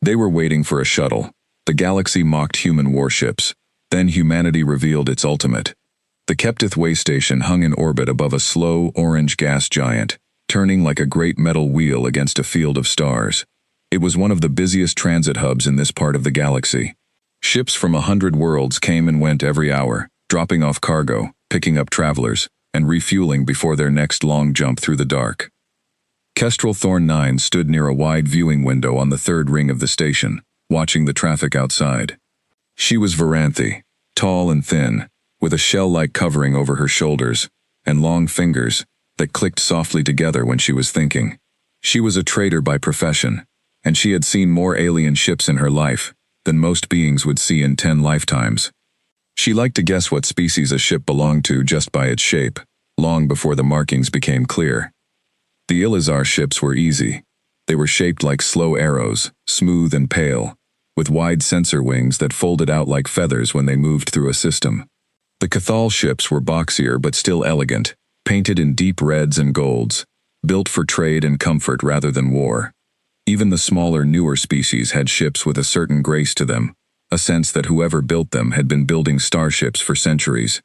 They were waiting for a shuttle. The galaxy mocked human warships. Then humanity revealed its ultimate. The Kepteth Way station hung in orbit above a slow, orange gas giant, turning like a great metal wheel against a field of stars. It was one of the busiest transit hubs in this part of the galaxy. Ships from 100 worlds came and went every hour, dropping off cargo, picking up travelers, and refueling before their next long jump through the dark. Kestral Thorn 9 stood near a wide viewing window on the third ring of the station, watching the traffic outside. She was Veranthi, tall and thin, with a shell-like covering over her shoulders, and long fingers that clicked softly together when she was thinking. She was a trader by profession, and she had seen more alien ships in her life than most beings would see in 10 lifetimes. She liked to guess what species a ship belonged to just by its shape, long before the markings became clear. The Ilizar ships were easy. They were shaped like slow arrows, smooth and pale, with wide sensor wings that folded out like feathers when they moved through a system. The Cathal ships were boxier but still elegant, painted in deep reds and golds, built for trade and comfort rather than war. Even the smaller, newer species had ships with a certain grace to them, a sense that whoever built them had been building starships for centuries.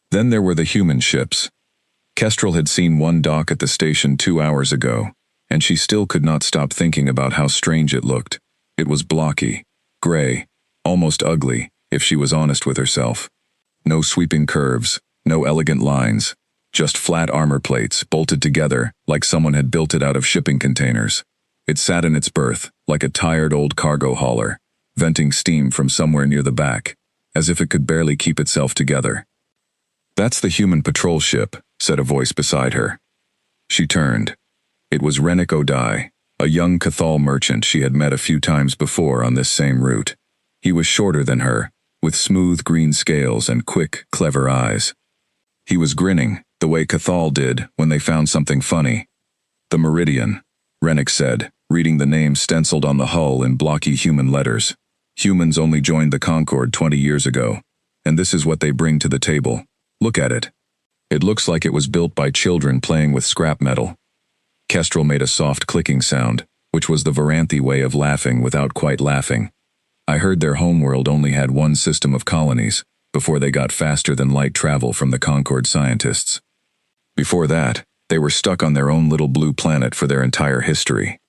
Then there were the human ships. Kestral had seen one dock at the station 2 hours ago, and she still could not stop thinking about how strange it looked. It was blocky, gray, almost ugly, if she was honest with herself. No sweeping curves, no elegant lines, just flat armor plates bolted together like someone had built it out of shipping containers. It sat in its berth, like a tired old cargo hauler, venting steam from somewhere near the back, as if it could barely keep itself together. "That's the human patrol ship," said a voice beside her. She turned. It was Rennick O'Dye, a young Cathal merchant she had met a few times before on this same route. He was shorter than her, with smooth green scales and quick, clever eyes. He was grinning, the way Cathal did when they found something funny. "The Meridian," Rennick said, reading the name stenciled on the hull in blocky human letters. "Humans only joined the Concord 20 years ago, and this is what they bring to the table. Look at it. It looks like it was built by children playing with scrap metal." Kestral made a soft clicking sound, which was the Veranthi way of laughing without quite laughing. "I heard their homeworld only had one system of colonies, before they got faster than light travel from the Concord scientists. Before that, they were stuck on their own little blue planet for their entire history."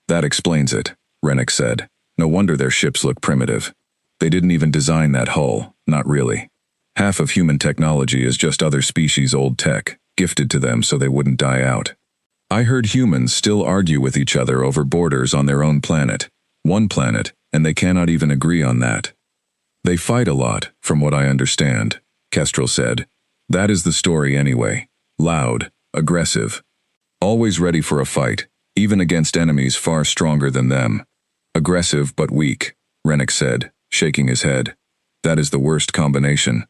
"That explains it," Rennick said. "No wonder their ships look primitive. They didn't even design that hull, not really. Half of human technology is just other species' old tech, gifted to them so they wouldn't die out. I heard humans still argue with each other over borders on their own planet. One planet, and they cannot even agree on that. They fight a lot, from what I understand," Kestral said. "That is the story anyway. Loud, aggressive. Always ready for a fight, even against enemies far stronger than them. Aggressive but weak," Rennick said, shaking his head. "That is the worst combination.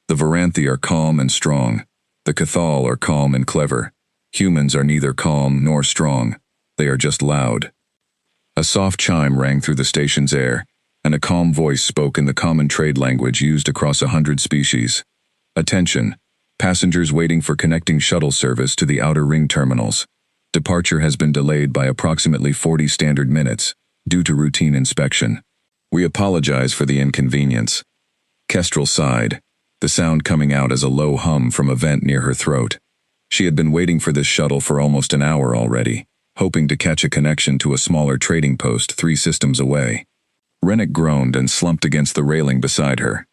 The Veranthi are calm and strong. The Cathal are calm and clever. Humans are neither calm nor strong. They are just loud." A soft chime rang through the station's air, and a calm voice spoke in the common trade language used across 100 species. "Attention. Passengers waiting for connecting shuttle service to the outer ring terminals. Departure has been delayed by approximately 40 standard minutes, due to routine inspection. We apologize for the inconvenience." Kestral sighed, the sound coming out as a low hum from a vent near her throat. She had been waiting for this shuttle for almost an hour already, hoping to catch a connection to a smaller trading post 3 systems away. Rennick groaned and slumped against the railing beside her.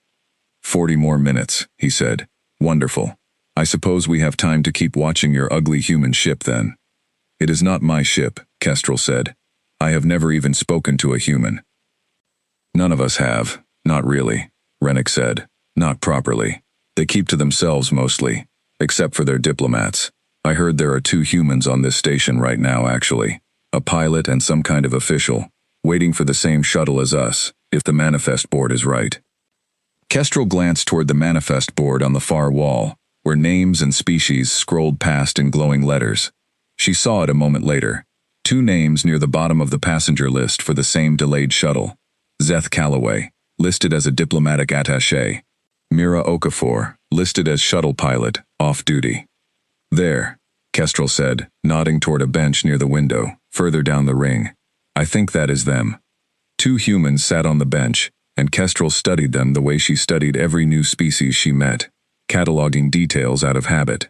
40 more minutes, he said. "Wonderful. I suppose we have time to keep watching your ugly human ship then." "It is not my ship," Kestral said. "I have never even spoken to a human." "None of us have. Not really," Rennick said. "Not properly. They keep to themselves mostly, except for their diplomats. I heard there are 2 humans on this station right now actually. A pilot and some kind of official, waiting for the same shuttle as us, if the manifest board is right." Kestral glanced toward the manifest board on the far wall, where names and species scrolled past in glowing letters. She saw it a moment later. 2 names near the bottom of the passenger list for the same delayed shuttle. Zeth Calloway, listed as a diplomatic attaché. Mira Okafor, listed as shuttle pilot, off-duty. "There," Kestral said, nodding toward a bench near the window, further down the ring. "I think that is them." Two humans sat on the bench, and Kestral studied them the way she studied every new species she met, cataloging details out of habit.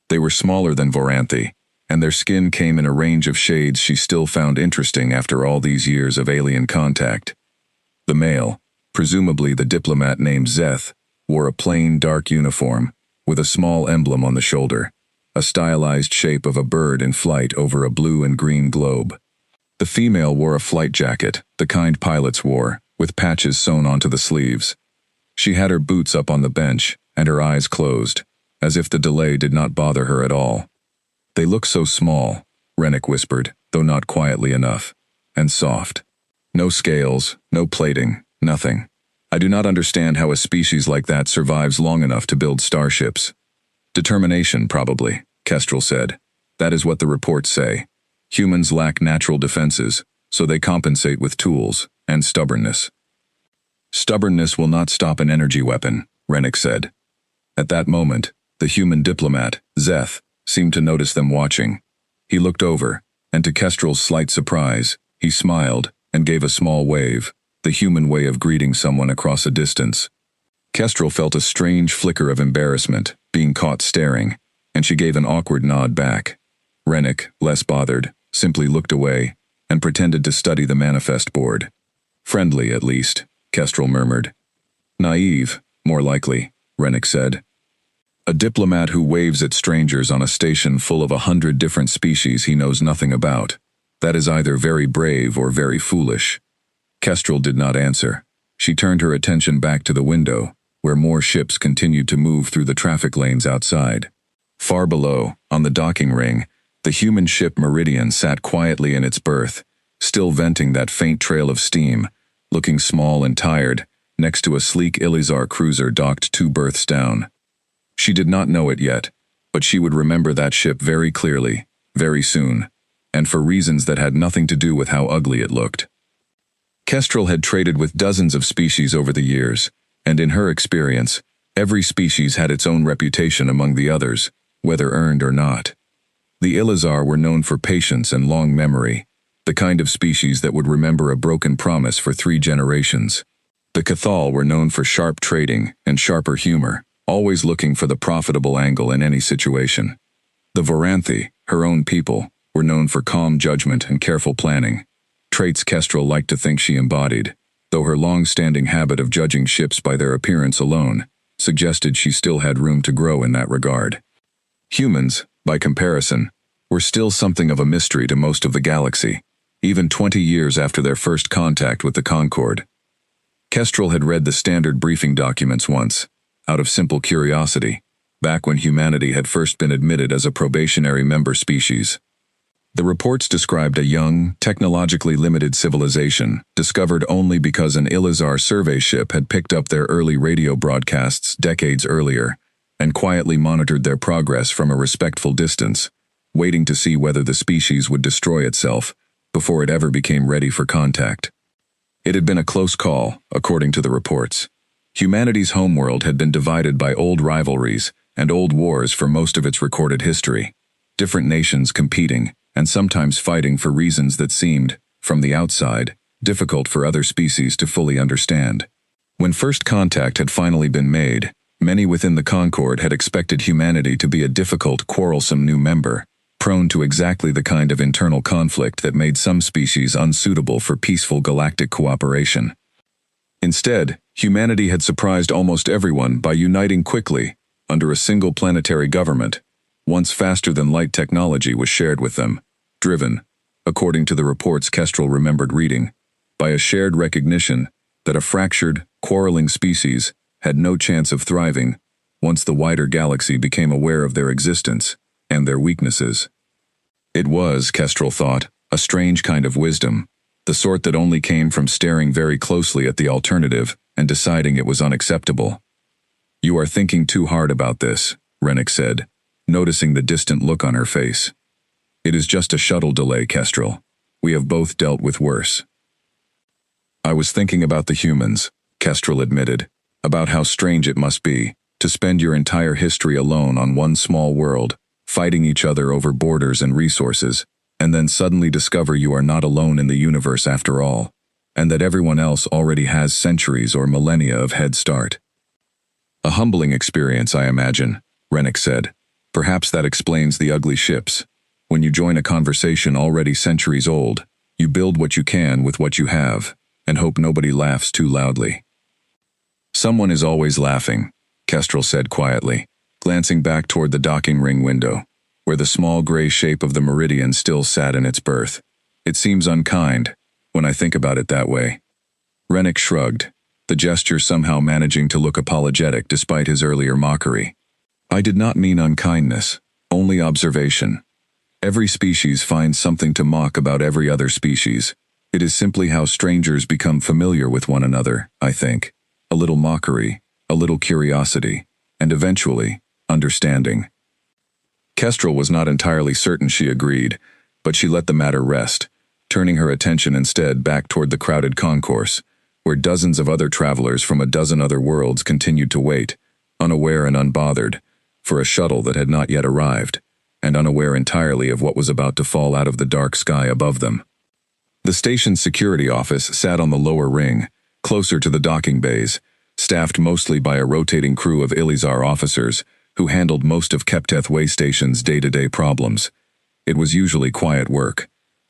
They were smaller than Veranthi, and their skin came in a range of shades she still found interesting after all these years of alien contact. The male, presumably the diplomat named Szeth, wore a plain dark uniform, with a small emblem on the shoulder, a stylized shape of a bird in flight over a blue and green globe. The female wore a flight jacket, the kind pilots wore, with patches sewn onto the sleeves. She had her boots up on the bench, and her eyes closed, as if the delay did not bother her at all. "They look so small," Rennick whispered, though not quietly enough, "and soft. No scales, no plating, nothing. I do not understand how a species like that survives long enough to build starships." "Determination, probably," Kestral said. "That is what the reports say. Humans lack natural defenses, so they compensate with tools and stubbornness." "Stubbornness will not stop an energy weapon," Rennick said. At that moment, the human diplomat, Szeth, seemed to notice them watching. He looked over, and to Kestral's slight surprise, he smiled and gave a small wave, the human way of greeting someone across a distance. Kestral felt a strange flicker of embarrassment, being caught staring, and she gave an awkward nod back. Rennick, less bothered, simply looked away and pretended to study the manifest board. "Friendly, at least," Kestral murmured. "Naive, more likely," Rennick said. "A diplomat who waves at strangers on a station full of 100 different species he knows nothing about. That is either very brave or very foolish." Kestral did not answer. She turned her attention back to the window, where more ships continued to move through the traffic lanes outside. Far below, on the docking ring, the human ship Meridian sat quietly in its berth, still venting that faint trail of steam, looking small and tired, next to a sleek Ilizar cruiser docked 2 berths down. She did not know it yet, but she would remember that ship very clearly, very soon, and for reasons that had nothing to do with how ugly it looked. Kestral had traded with dozens of species over the years, and in her experience, every species had its own reputation among the others, whether earned or not. The Ilizar were known for patience and long memory, the kind of species that would remember a broken promise for 3 generations. The Cathal were known for sharp trading and sharper humor, always looking for the profitable angle in any situation. The Veranthi, her own people, were known for calm judgment and careful planning, traits Kestral liked to think she embodied, though her long-standing habit of judging ships by their appearance alone suggested she still had room to grow in that regard. Humans, by comparison, were still something of a mystery to most of the galaxy, even 20 years after their first contact with the Concord. Kestral had read the standard briefing documents once, out of simple curiosity, back when humanity had first been admitted as a probationary member species. The reports described a young, technologically limited civilization, discovered only because an Ilizar survey ship had picked up their early radio broadcasts decades earlier, and quietly monitored their progress from a respectful distance, waiting to see whether the species would destroy itself before it ever became ready for contact. It had been a close call, according to the reports. Humanity's homeworld had been divided by old rivalries and old wars for most of its recorded history, different nations competing and sometimes fighting for reasons that seemed, from the outside, difficult for other species to fully understand. When first contact had finally been made, many within the Concord had expected humanity to be a difficult, quarrelsome new member, prone to exactly the kind of internal conflict that made some species unsuitable for peaceful galactic cooperation. Instead, humanity had surprised almost everyone by uniting quickly, under a single planetary government. Once faster-than-light technology was shared with them, driven, according to the reports Kestral remembered reading, by a shared recognition that a fractured, quarreling species had no chance of thriving once the wider galaxy became aware of their existence and their weaknesses. It was, Kestral thought, a strange kind of wisdom, the sort that only came from staring very closely at the alternative and deciding it was unacceptable. "You are thinking too hard about this," Rennick said, noticing the distant look on her face. "It is just a shuttle delay, Kestral. We have both dealt with worse." "I was thinking about the humans," Kestral admitted, "about how strange it must be to spend your entire history alone on one small world, fighting each other over borders and resources, and then suddenly discover you are not alone in the universe after all. and that everyone else already has centuries or millennia of head start. A humbling experience, I imagine, Rennick said. Perhaps that explains the ugly ships. When you join a conversation already centuries old, you build what you can with what you have, and hope nobody laughs too loudly. Someone is always laughing, Kestral said quietly, glancing back toward the docking ring window, where the small gray shape of the meridian still sat in its berth. It seems unkind, when I think about it that way. Rennick shrugged, the gesture somehow managing to look apologetic despite his earlier mockery. I did not mean unkindness, only observation. Every species finds something to mock about every other species. It is simply how strangers become familiar with one another, I think. A little mockery, a little curiosity, and eventually, understanding. Kestral was not entirely certain she agreed, but she let the matter rest, turning her attention instead back toward the crowded concourse, where dozens of other travelers from a dozen other worlds continued to wait, unaware and unbothered, for a shuttle that had not yet arrived, and unaware entirely of what was about to fall out of the dark sky above them. The station's security office sat on the lower ring, closer to the docking bays, staffed mostly by a rotating crew of Ilizar officers who handled most of Kepteth Way Station's day-to-day problems. It was usually quiet work.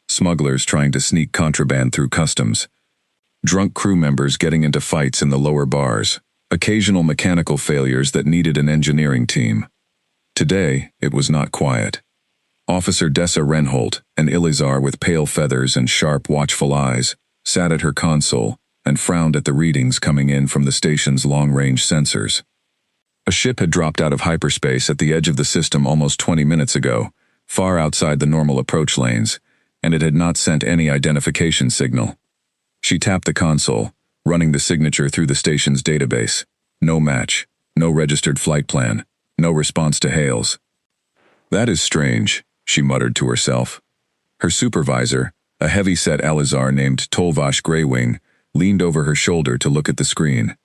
Smugglers trying to sneak contraband through customs. Drunk crew members getting into fights in the lower bars. Occasional mechanical failures that needed an engineering team. Today, it was not quiet. Officer Dessa Renholt, an Ilizar with pale feathers and sharp, watchful eyes, sat at her console and frowned at the readings coming in from the station's long-range sensors. A ship had dropped out of hyperspace at the edge of the system almost 20 minutes ago, far outside the normal approach lanes, and it had not sent any identification signal. She tapped the console, running the signature through the station's database. No match, no registered flight plan, no response to hails. That is strange, she muttered to herself. Her supervisor, a heavy-set Alizar named Tolvash Greywing, leaned over her shoulder to look at the screen.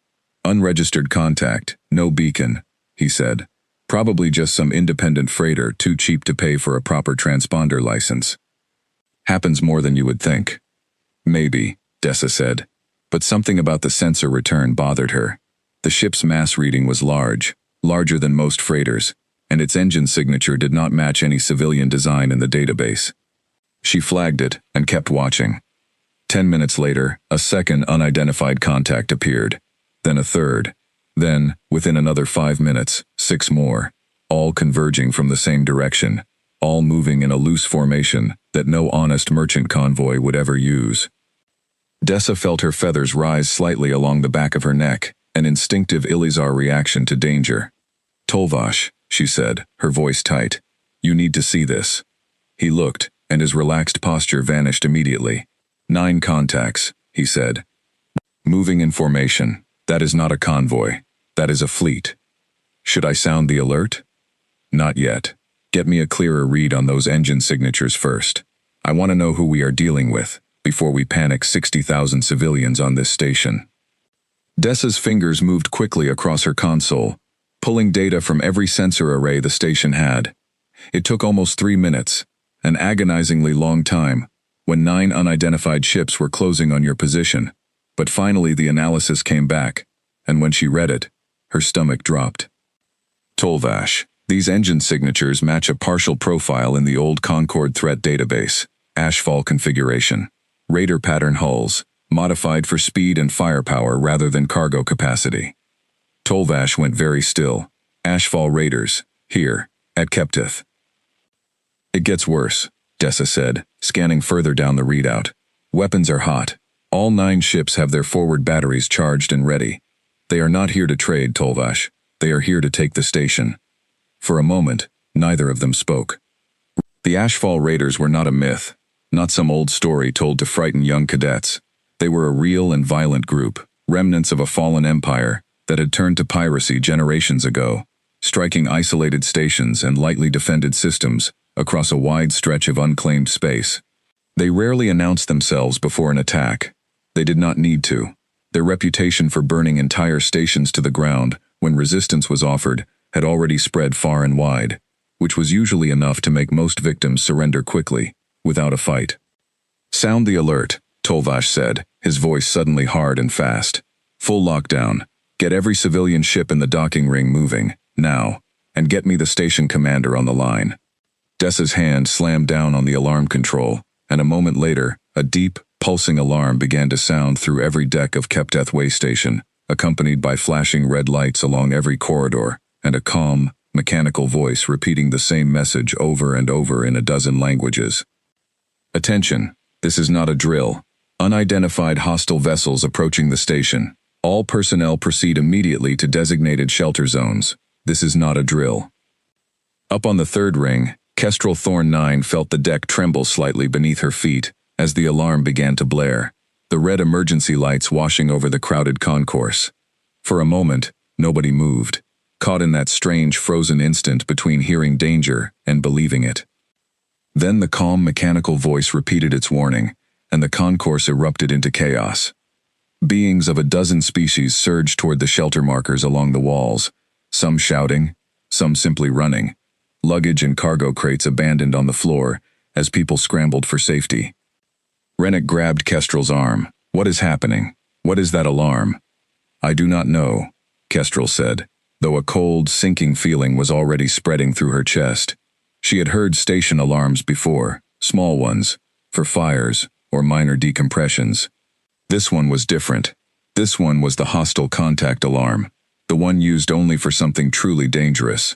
Unregistered contact, no beacon, he said. Probably just some independent freighter too cheap to pay for a proper transponder license. Happens more than you would think. Maybe, Dessa said. But something about the sensor return bothered her. The ship's mass reading was large, larger than most freighters, and its engine signature did not match any civilian design in the database. She flagged it and kept watching. 10 minutes later, a second unidentified contact appeared, then a third, then, within another 5 minutes, 6 more, all converging from the same direction, all moving in a loose formation that no honest merchant convoy would ever use. Dessa felt her feathers rise slightly along the back of her neck, an instinctive Ilizar reaction to danger. Tolvash, she said, her voice tight. You need to see this. He looked, and his relaxed posture vanished immediately. 9 contacts, he said. Moving in formation. That is not a convoy. That is a fleet. Should I sound the alert? Not yet. Get me a clearer read on those engine signatures first. I want to know who we are dealing with, before we panic 60,000 civilians on this station. Dessa's fingers moved quickly across her console, pulling data from every sensor array the station had. It took almost 3 minutes, an agonizingly long time, when 9 unidentified ships were closing on your position. But finally the analysis came back, and when she read it, her stomach dropped. Tolvash, these engine signatures match a partial profile in the old Concord threat database, Ashfall configuration. Raider pattern hulls, modified for speed and firepower rather than cargo capacity. Tolvash went very still. Ashfall Raiders, here, at Kepteth. It gets worse, Dessa said, scanning further down the readout. Weapons are hot. All 9 ships have their forward batteries charged and ready. They are not here to trade, Tolvash. They are here to take the station. For a moment, neither of them spoke. The Ashfall Raiders were not a myth, not some old story told to frighten young cadets. They were a real and violent group, remnants of a fallen empire that had turned to piracy generations ago, striking isolated stations and lightly defended systems across a wide stretch of unclaimed space. They rarely announced themselves before an attack. They did not need to. Their reputation for burning entire stations to the ground when resistance was offered had already spread far and wide, which was usually enough to make most victims surrender quickly, without a fight. Sound the alert, Tolvash said, his voice suddenly hard and fast. "Full lockdown. Get every civilian ship in the docking ring moving, now, and get me the station commander on the line." Dessa's hand slammed down on the alarm control, and a moment later, a deep, pulsing alarm began to sound through every deck of Kepteth Way station, accompanied by flashing red lights along every corridor, and a calm, mechanical voice repeating the same message over and over in a dozen languages. "Attention, this is not a drill. Unidentified hostile vessels approaching the station. All personnel proceed immediately to designated shelter zones. This is not a drill." Up on the third ring, Kestral Thorn 9 felt the deck tremble slightly beneath her feet as the alarm began to blare, the red emergency lights washing over the crowded concourse. For a moment, nobody moved, caught in that strange frozen instant between hearing danger and believing it. Then the calm mechanical voice repeated its warning, and the concourse erupted into chaos. Beings of a dozen species surged toward the shelter markers along the walls, some shouting, some simply running, luggage and cargo crates abandoned on the floor as people scrambled for safety. Rennick grabbed Kestral's arm. "What is happening? What is that alarm?" "I do not know," Kestral said, though a cold, sinking feeling was already spreading through her chest. She had heard station alarms before, small ones, for fires or minor decompressions. This one was different. This one was the hostile contact alarm, the one used only for something truly dangerous.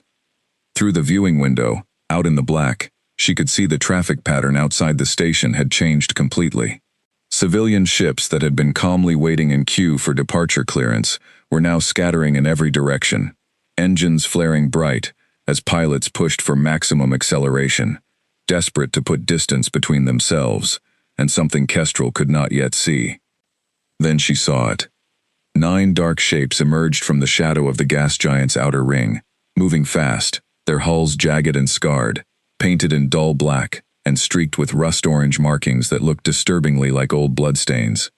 Through the viewing window, out in the black, she could see the traffic pattern outside the station had changed completely. Civilian ships that had been calmly waiting in queue for departure clearance were now scattering in every direction, engines flaring bright as pilots pushed for maximum acceleration, desperate to put distance between themselves and something Kestral could not yet see. Then she saw it. 9 dark shapes emerged from the shadow of the gas giant's outer ring, moving fast, their hulls jagged and scarred, painted in dull black and streaked with rust-orange markings that looked disturbingly like old bloodstains.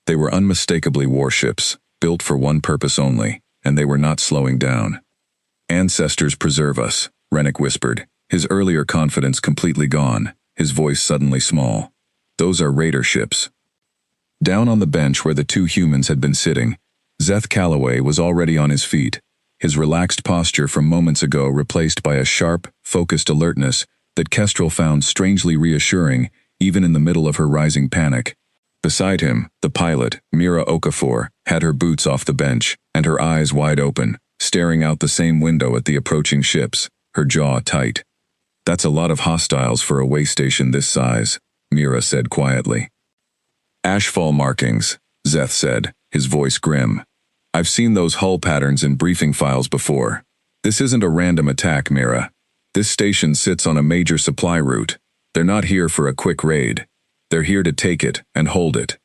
They were unmistakably warships, built for one purpose only, and they were not slowing down. "Ancestors preserve us," Rennick whispered, his earlier confidence completely gone, his voice suddenly small. "Those are raider ships." Down on the bench where the 2 humans had been sitting, Zeth Calloway was already on his feet, his relaxed posture from moments ago replaced by a sharp, focused alertness that Kestral found strangely reassuring even in the middle of her rising panic. Beside him, the pilot, Mira Okafor, had her boots off the bench and her eyes wide open, staring out the same window at the approaching ships, her jaw tight. "That's a lot of hostiles for a way station this size," Mira said quietly. "Ashfall markings," Zeth said, his voice grim. "I've seen those hull patterns in briefing files before. This isn't a random attack, Mira. This station sits on a major supply route. They're not here for a quick raid. They're here to take it and hold it."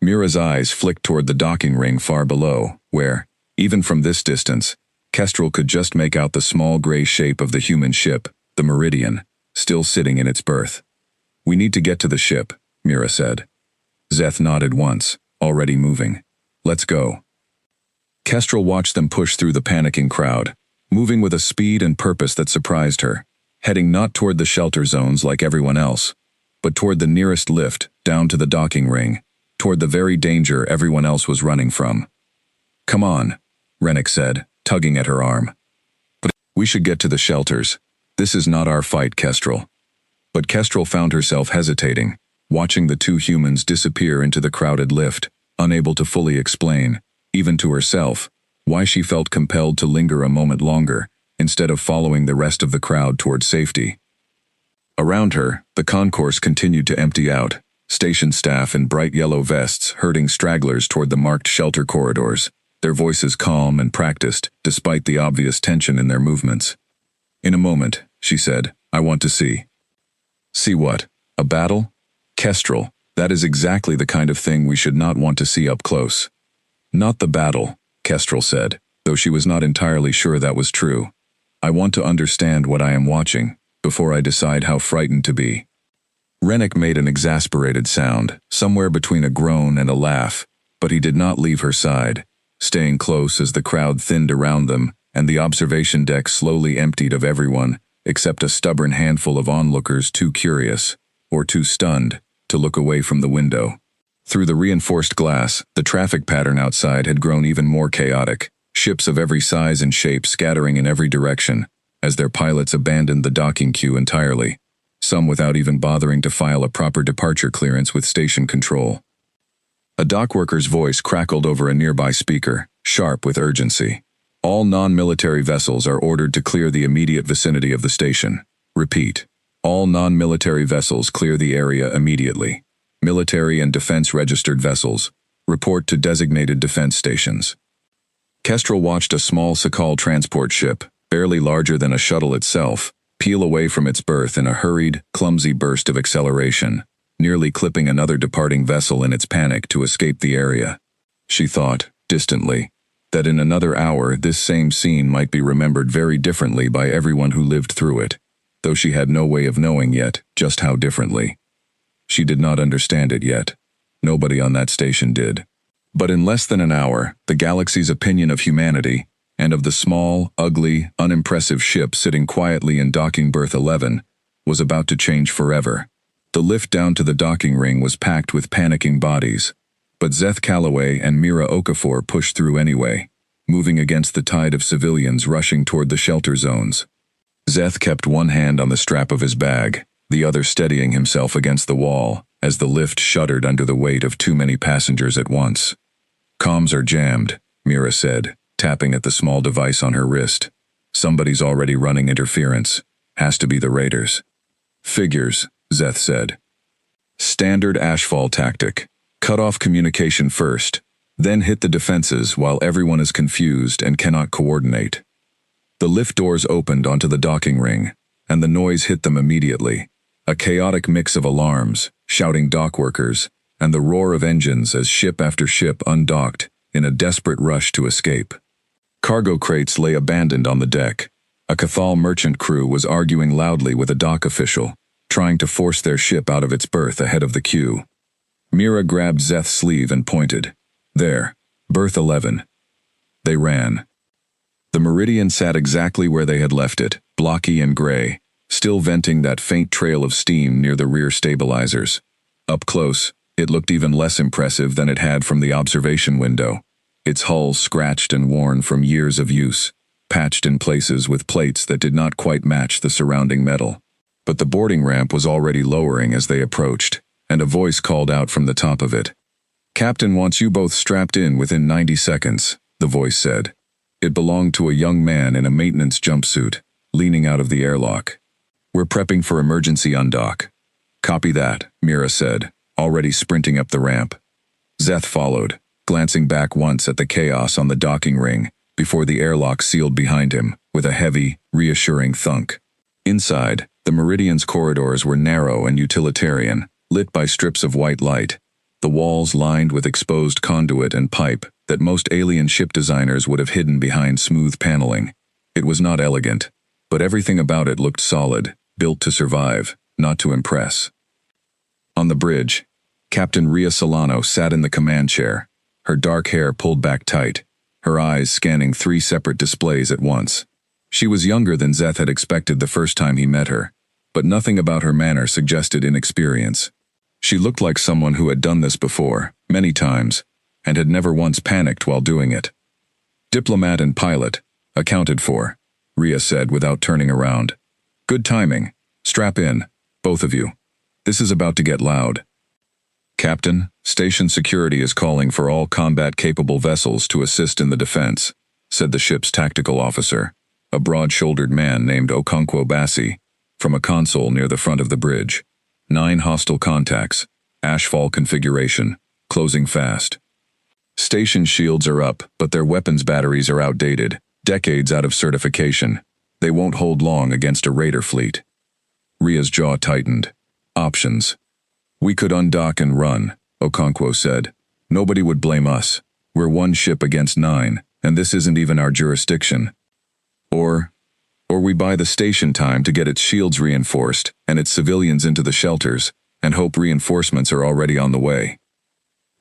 Mira's eyes flicked toward the docking ring far below, where, even from this distance, Kestral could just make out the small gray shape of the human ship, the Meridian, still sitting in its berth. "We need to get to the ship," Mira said. Zeth nodded once, already moving. "Let's go." Kestral watched them push through the panicking crowd, moving with a speed and purpose that surprised her, heading not toward the shelter zones like everyone else, but toward the nearest lift, down to the docking ring, toward the very danger everyone else was running from. "Come on," Rennick said, tugging at her arm. "But we should get to the shelters. This is not our fight, Kestral." But Kestral found herself hesitating, watching the 2 humans disappear into the crowded lift, unable to fully explain, even to herself, why she felt compelled to linger a moment longer, instead of following the rest of the crowd toward safety. Around her, the concourse continued to empty out, station staff in bright yellow vests herding stragglers toward the marked shelter corridors, their voices calm and practiced, despite the obvious tension in their movements. "In a moment," she said, "I want to see." "See what? A battle?" "Kestral, that is exactly the kind of thing we should not want to see up close." "Not the battle," Kestral said, though she was not entirely sure that was true. "I want to understand what I am watching, before I decide how frightened to be." Rennick made an exasperated sound, somewhere between a groan and a laugh, but he did not leave her side, staying close as the crowd thinned around them and the observation deck slowly emptied of everyone except a stubborn handful of onlookers too curious, or too stunned, to look away from the window. Through the reinforced glass, the traffic pattern outside had grown even more chaotic, ships of every size and shape scattering in every direction, as their pilots abandoned the docking queue entirely, some without even bothering to file a proper departure clearance with station control. A dockworker's voice crackled over a nearby speaker, sharp with urgency. All non-military vessels are ordered to clear the immediate vicinity of the station. Repeat. All non-military vessels clear the area immediately. Military and defense-registered vessels, report to designated defense stations. Kestral watched a small Shuttle transport ship, barely larger than a shuttle itself, peel away from its berth in a hurried, clumsy burst of acceleration, nearly clipping another departing vessel in its panic to escape the area. She thought, distantly, that in another hour this same scene might be remembered very differently by everyone who lived through it, though she had no way of knowing yet just how differently. She did not understand it yet. Nobody on that station did. But in less than an hour, the galaxy's opinion of humanity, and of the small, ugly, unimpressive ship sitting quietly in docking berth 11, was about to change forever. The lift down to the docking ring was packed with panicking bodies, but Szeth Calloway and Mira Okafor pushed through anyway, moving against the tide of civilians rushing toward the shelter zones. Szeth kept one hand on the strap of his bag, the other steadying himself against the wall, as the lift shuddered under the weight of too many passengers at once. "Comms are jammed," Mira said, tapping at the small device on her wrist. "Somebody's already running interference. Has to be the raiders." "Figures," Szeth said. "Standard ashfall tactic. Cut off communication first, then hit the defenses while everyone is confused and cannot coordinate." The lift doors opened onto the docking ring, and the noise hit them immediately. A chaotic mix of alarms, shouting dockworkers, and the roar of engines as ship after ship undocked in a desperate rush to escape. Cargo crates lay abandoned on the deck. A Cathal merchant crew was arguing loudly with a dock official, trying to force their ship out of its berth ahead of the queue. Mira grabbed Szeth's sleeve and pointed. "There, berth 11. They ran. The Meridian sat exactly where they had left it, blocky and gray, still venting that faint trail of steam near the rear stabilizers. Up close, it looked even less impressive than it had from the observation window, its hull scratched and worn from years of use, patched in places with plates that did not quite match the surrounding metal. But the boarding ramp was already lowering as they approached, and a voice called out from the top of it. "Captain wants you both strapped in within 90 seconds, the voice said. It belonged to a young man in a maintenance jumpsuit, leaning out of the airlock. "We're prepping for emergency undock." "Copy that," Mira said, already sprinting up the ramp. Szeth followed, glancing back once at the chaos on the docking ring before the airlock sealed behind him with a heavy, reassuring thunk. Inside, the Meridian's corridors were narrow and utilitarian, lit by strips of white light, the walls lined with exposed conduit and pipe that most alien ship designers would have hidden behind smooth paneling. It was not elegant, but everything about it looked solid, built to survive, not to impress. On the bridge, Captain Ria Solano sat in the command chair, her dark hair pulled back tight, her eyes scanning 3 separate displays at once. She was younger than Szeth had expected the first time he met her, but nothing about her manner suggested inexperience. She looked like someone who had done this before, many times, and had never once panicked while doing it. "Diplomat and pilot, accounted for," Ria said without turning around. "Good timing. Strap in, both of you. This is about to get loud." "Captain, station security is calling for all combat-capable vessels to assist in the defense," said the ship's tactical officer, a broad-shouldered man named Okonkwo Bassi, from a console near the front of the bridge. 9 hostile contacts, ashfall configuration, closing fast. Station shields are up, but their weapons batteries are outdated, decades out of certification. They won't hold long against a raider fleet. Ria's jaw tightened. "Options. We could undock and run," Okonkwo said. "Nobody would blame us. We're 1 ship against 9, and this isn't even our jurisdiction. Or we buy the station time to get its shields reinforced and its civilians into the shelters, and hope reinforcements are already on the way."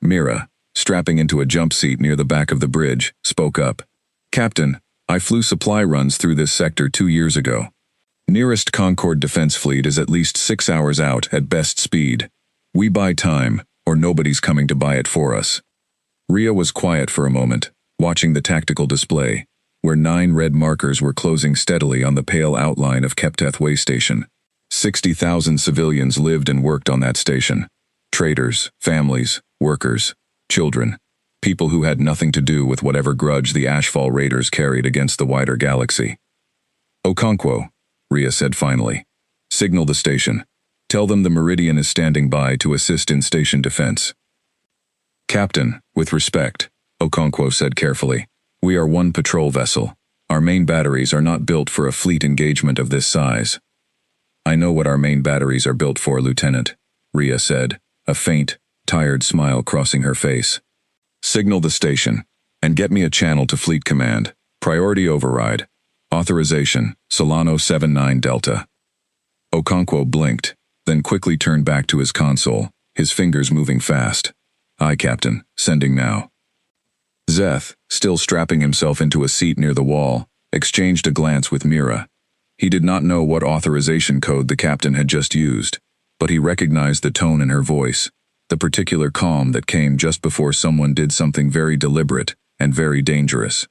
Mira, strapping into a jump seat near the back of the bridge, spoke up. "Captain, I flew supply runs through this sector 2 years ago. Nearest Concord defense fleet is at least 6 hours out at best speed. We buy time, or nobody's coming to buy it for us." Rhea was quiet for a moment, watching the tactical display, where 9 red markers were closing steadily on the pale outline of Kepteth Way station. 60,000 civilians lived and worked on that station. Traders, families, workers, children, people who had nothing to do with whatever grudge the Ashfall Raiders carried against the wider galaxy. "Okonkwo," Rhea said finally. "Signal the station. Tell them the Meridian is standing by to assist in station defense." "Captain, with respect," Okonkwo said carefully. "We are one patrol vessel. Our main batteries are not built for a fleet engagement of this size." "I know what our main batteries are built for, Lieutenant," Rhea said, a faint, tired smile crossing her face. "Signal the station, and get me a channel to Fleet Command. Priority override. Authorization, Solano 79 Delta." Okonkwo blinked, then quickly turned back to his console, his fingers moving fast. "Aye, Captain, sending now." Zeth, still strapping himself into a seat near the wall, exchanged a glance with Mira. He did not know what authorization code the captain had just used, but he recognized the tone in her voice, the particular calm that came just before someone did something very deliberate and very dangerous.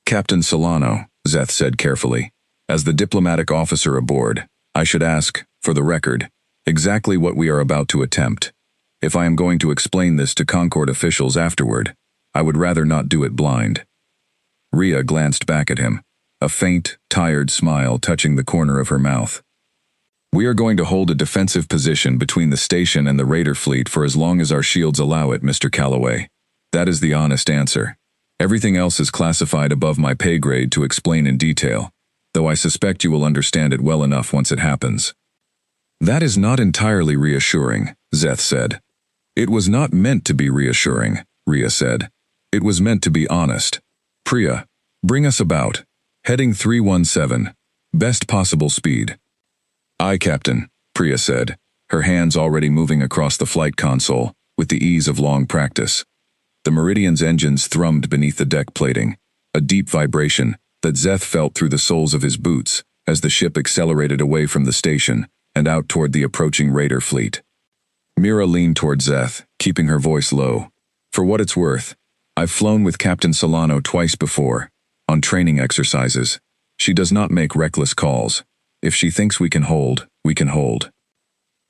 "Captain Solano," Zeth said carefully, "as the diplomatic officer aboard, I should ask, for the record, exactly what we are about to attempt. If I am going to explain this to Concord officials afterward, I would rather not do it blind." Rhea glanced back at him, a faint, tired smile touching the corner of her mouth. "We are going to hold a defensive position between the station and the Raider fleet for as long as our shields allow it, Mr. Calloway. That is the honest answer. Everything else is classified above my pay grade to explain in detail, though I suspect you will understand it well enough once it happens." "That is not entirely reassuring," Zeth said. "It was not meant to be reassuring," Rhea said. "It was meant to be honest. Priya, bring us about. Heading 317. Best possible speed." "Aye, Captain," Priya said, her hands already moving across the flight console, with the ease of long practice. The Meridian's engines thrummed beneath the deck plating, a deep vibration that Zeth felt through the soles of his boots as the ship accelerated away from the station and out toward the approaching Raider fleet. Mira leaned toward Zeth, keeping her voice low. "For what it's worth, I've flown with Captain Solano twice before, on training exercises. She does not make reckless calls. If she thinks we can hold, we can hold."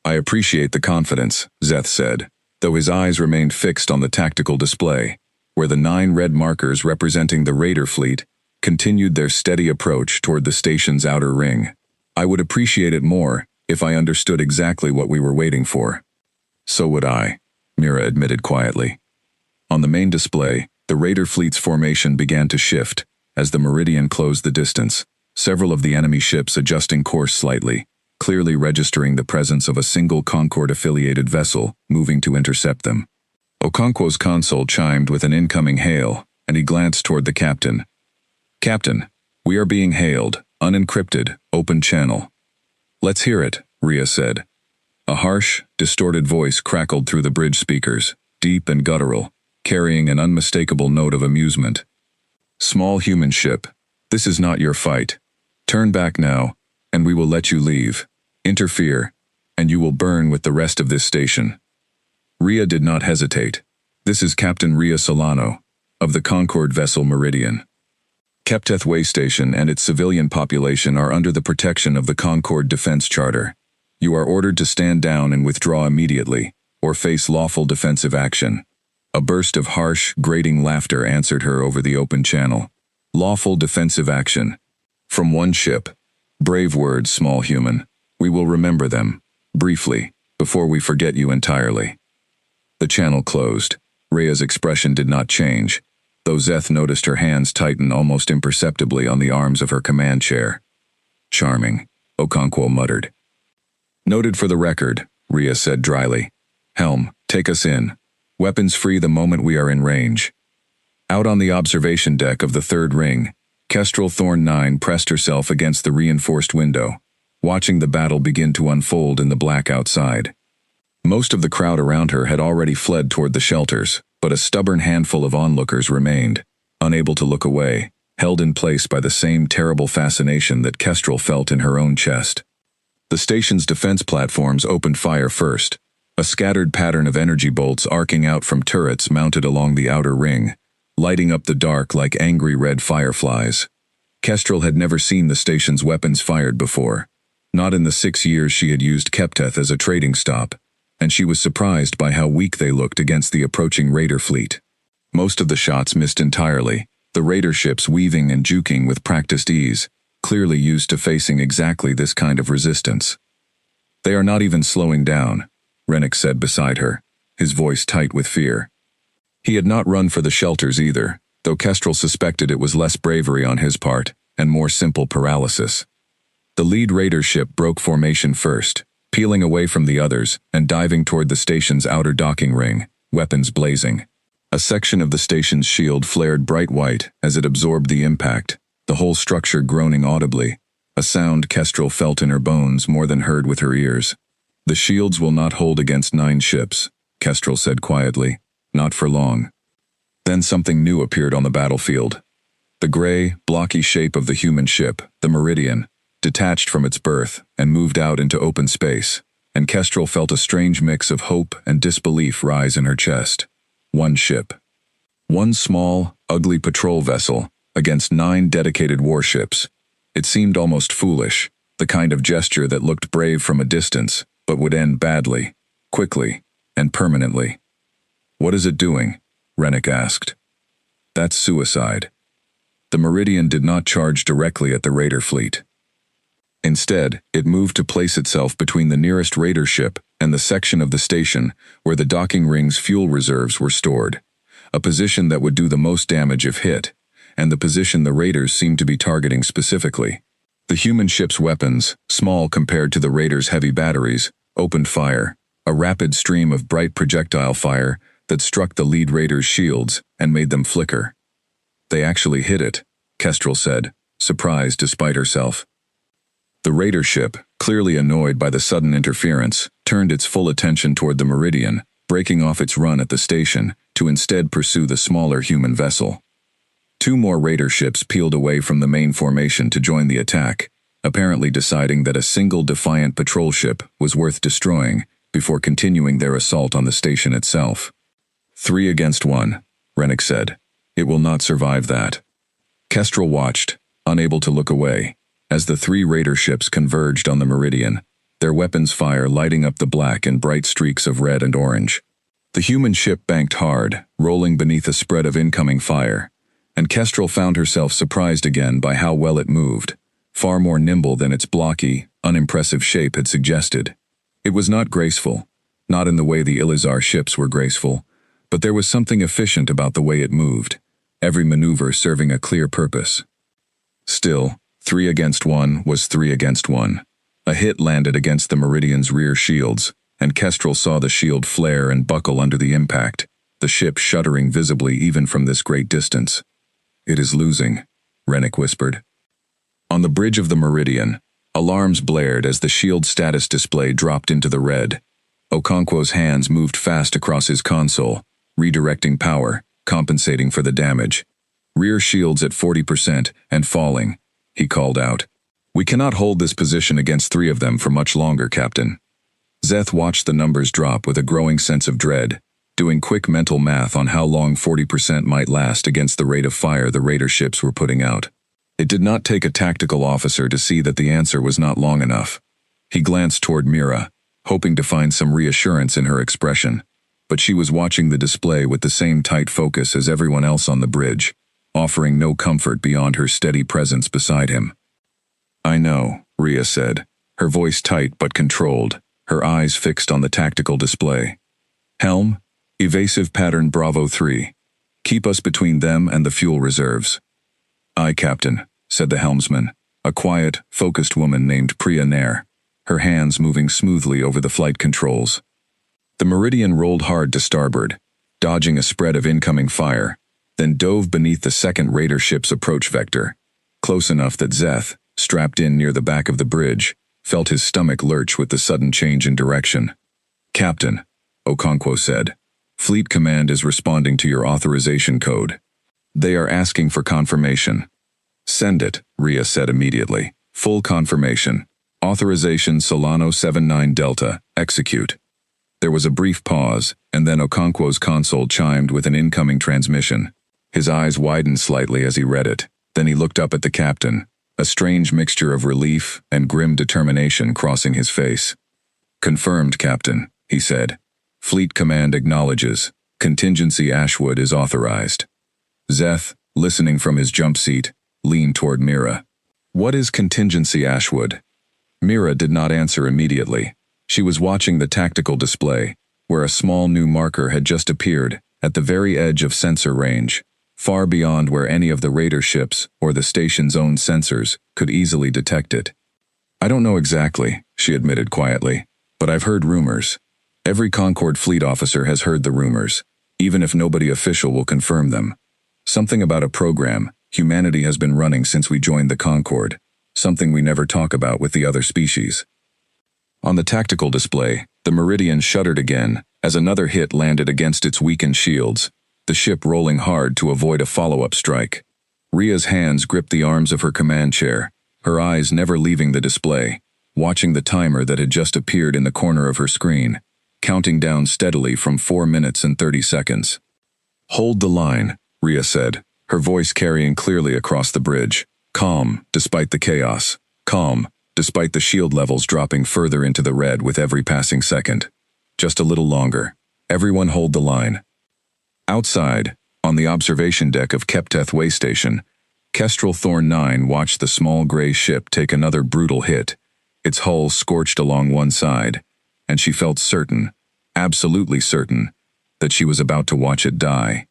"I appreciate the confidence," Zeth said, though his eyes remained fixed on the tactical display, where the 9 red markers representing the Raider fleet continued their steady approach toward the station's outer ring. "I would appreciate it more if I understood exactly what we were waiting for." "So would I," Mira admitted quietly. On the main display, the Raider fleet's formation began to shift as the Meridian closed the distance, several of the enemy ships adjusting course slightly, clearly registering the presence of a single Concord-affiliated vessel moving to intercept them. Okonkwo's console chimed with an incoming hail, and he glanced toward the captain. "Captain, we are being hailed, unencrypted, open channel." "Let's hear it," Rhea said. A harsh, distorted voice crackled through the bridge speakers, deep and guttural, carrying an unmistakable note of amusement. "Small human ship, this is not your fight. Turn back now, and we will let you leave. Interfere, and you will burn with the rest of this station." Rhea did not hesitate. "This is Captain Rhea Solano, of the Concord vessel Meridian. Kepteth Way Station and its civilian population are under the protection of the Concord Defense Charter. You are ordered to stand down and withdraw immediately, or face lawful defensive action." A burst of harsh, grating laughter answered her over the open channel. "Lawful defensive action. From one ship. Brave words, small human. We will remember them, briefly, before we forget you entirely." The channel closed. Rhea's expression did not change, though Zeth noticed her hands tighten almost imperceptibly on the arms of her command chair. "Charming," Okonkwo muttered. "Noted for the record," Rhea said dryly. "Helm, take us in. Weapons free the moment we are in range." Out on the observation deck of the third ring, Kestral Thorn 9 pressed herself against the reinforced window, watching the battle begin to unfold in the black outside. Most of the crowd around her had already fled toward the shelters, but a stubborn handful of onlookers remained, unable to look away, held in place by the same terrible fascination that Kestral felt in her own chest. The station's defense platforms opened fire first, A scattered pattern of energy bolts arcing out from turrets mounted along the outer ring, lighting up the dark like angry red fireflies. Kestral had never seen the station's weapons fired before, not in the 6 years she had used Kepteth as a trading stop, and she was surprised by how weak they looked against the approaching raider fleet. Most of the shots missed entirely, the raider ships weaving and juking with practiced ease, clearly used to facing exactly this kind of resistance. "They are not even slowing down," Rennick said beside her, his voice tight with fear. He had not run for the shelters either, though Kestral suspected it was less bravery on his part, and more simple paralysis. The lead raider ship broke formation first, peeling away from the others and diving toward the station's outer docking ring, weapons blazing. A section of the station's shield flared bright white as it absorbed the impact, the whole structure groaning audibly, a sound Kestral felt in her bones more than heard with her ears. "The shields will not hold against 9 ships," Kestral said quietly. "Not for long." Then something new appeared on the battlefield. The gray, blocky shape of the human ship, the Meridian, detached from its berth and moved out into open space, and Kestral felt a strange mix of hope and disbelief rise in her chest. One ship. One small, ugly patrol vessel against 9 dedicated warships. It seemed almost foolish, the kind of gesture that looked brave from a distance, but would end badly, quickly, and permanently. "What is it doing?" Rennick asked. "That's suicide." The Meridian did not charge directly at the raider fleet. Instead, it moved to place itself between the nearest raider ship and the section of the station where the docking ring's fuel reserves were stored, a position that would do the most damage if hit, and the position the raiders seemed to be targeting specifically. The human ship's weapons, small compared to the raiders' heavy batteries, opened fire, a rapid stream of bright projectile fire that struck the lead raider's shields and made them flicker. "They actually hit it," Kestral said, surprised despite herself. The raider ship, clearly annoyed by the sudden interference, turned its full attention toward the Meridian, breaking off its run at the station to instead pursue the smaller human vessel. 2 more raider ships peeled away from the main formation to join the attack, apparently deciding that a single defiant patrol ship was worth destroying before continuing their assault on the station itself. 3 against 1, Rennick said. "It will not survive that." Kestral watched, unable to look away, as the 3 raider ships converged on the Meridian, their weapons fire lighting up the black in bright streaks of red and orange. The human ship banked hard, rolling beneath a spread of incoming fire, and Kestral found herself surprised again by how well it moved, far more nimble than its blocky, unimpressive shape had suggested. It was not graceful, not in the way the Ilizar ships were graceful, but there was something efficient about the way it moved, every maneuver serving a clear purpose. Still, 3 against 1 was 3 against 1. A hit landed against the Meridian's rear shields, and Kestral saw the shield flare and buckle under the impact, the ship shuddering visibly even from this great distance. "It is losing," Rennick whispered. On the bridge of the Meridian, alarms blared as the shield status display dropped into the red. Okonkwo's hands moved fast across his console, redirecting power, compensating for the damage. "Rear shields at 40% and falling," he called out. "We cannot hold this position against 3 of them for much longer, Captain." Zeth watched the numbers drop with a growing sense of dread, doing quick mental math on how long 40% might last against the rate of fire the raider ships were putting out. It did not take a tactical officer to see that the answer was not long enough. He glanced toward Mira, hoping to find some reassurance in her expression, but she was watching the display with the same tight focus as everyone else on the bridge, offering no comfort beyond her steady presence beside him. "I know," Rhea said, her voice tight but controlled, her eyes fixed on the tactical display. "Helm, evasive pattern Bravo 3. Keep us between them and the fuel reserves." "Aye, Captain," said the helmsman, a quiet, focused woman named Priya Nair, her hands moving smoothly over the flight controls. The Meridian rolled hard to starboard, dodging a spread of incoming fire, then dove beneath the second raider ship's approach vector, close enough that Zeth, strapped in near the back of the bridge, felt his stomach lurch with the sudden change in direction. "Captain," Okonkwo said, "Fleet Command is responding to your authorization code. They are asking for confirmation." "Send it," Rhea said immediately. "Full confirmation. Authorization Solano 79 Delta. Execute." There was a brief pause, and then Okonkwo's console chimed with an incoming transmission. His eyes widened slightly as he read it. Then he looked up at the captain, a strange mixture of relief and grim determination crossing his face. "Confirmed, Captain," he said. "Fleet Command acknowledges. Contingency Ashwood is authorized." Zeth, listening from his jump seat, leaned toward Mira. "What is Contingency Ashwood?" Mira did not answer immediately. She was watching the tactical display, where a small new marker had just appeared, at the very edge of sensor range, far beyond where any of the raider ships or the station's own sensors could easily detect it. "I don't know exactly," she admitted quietly, "but I've heard rumors. Every Concord fleet officer has heard the rumors, even if nobody official will confirm them. Something about a program humanity has been running since we joined the Concord, something we never talk about with the other species." On the tactical display, the Meridian shuddered again as another hit landed against its weakened shields, the ship rolling hard to avoid a follow-up strike. Rhea's hands gripped the arms of her command chair, her eyes never leaving the display, watching the timer that had just appeared in the corner of her screen, counting down steadily from 4 minutes and 30 seconds. "Hold the line," Rhea said, her voice carrying clearly across the bridge. "Calm, despite the chaos. Calm, despite the shield levels dropping further into the red with every passing second. Just a little longer. Everyone hold the line." Outside, on the observation deck of Kepteth Way Station, Kestral Thorn 9 watched the small gray ship take another brutal hit, its hull scorched along one side, and she felt certain, absolutely certain, that she was about to watch it die.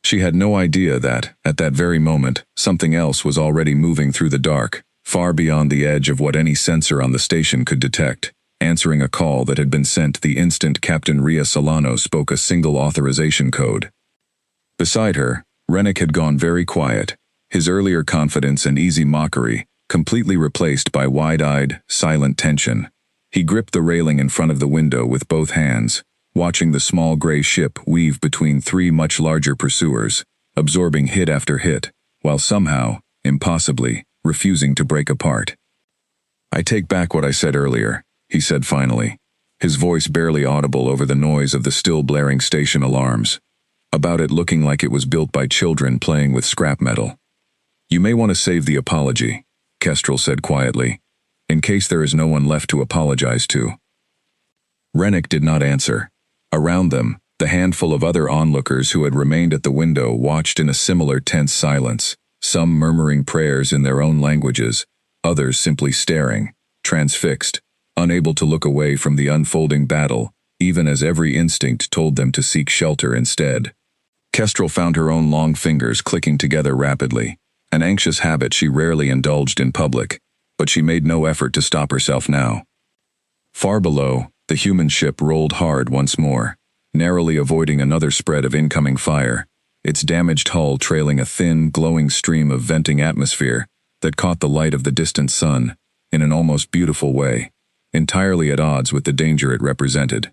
She had no idea that, at that very moment, something else was already moving through the dark, far beyond the edge of what any sensor on the station could detect, answering a call that had been sent the instant Captain Rhea Solano spoke a single authorization code. Beside her, Rennick had gone very quiet, his earlier confidence and easy mockery completely replaced by wide-eyed, silent tension. He gripped the railing in front of the window with both hands, watching the small gray ship weave between 3 much larger pursuers, absorbing hit after hit, while somehow, impossibly, refusing to break apart. "I take back what I said earlier," he said finally, his voice barely audible over the noise of the still blaring station alarms, about it looking like it was built by children playing with scrap metal. "You may want to save the apology," Kestral said quietly, "in case there is no one left to apologize to." Rennick did not answer. Around them, the handful of other onlookers who had remained at the window watched in a similar tense silence, some murmuring prayers in their own languages, others simply staring, transfixed, unable to look away from the unfolding battle, even as every instinct told them to seek shelter instead. Kestral found her own long fingers clicking together rapidly, an anxious habit she rarely indulged in public, but she made no effort to stop herself now. Far below, the human ship rolled hard once more, narrowly avoiding another spread of incoming fire, its damaged hull trailing a thin, glowing stream of venting atmosphere that caught the light of the distant sun in an almost beautiful way, entirely at odds with the danger it represented.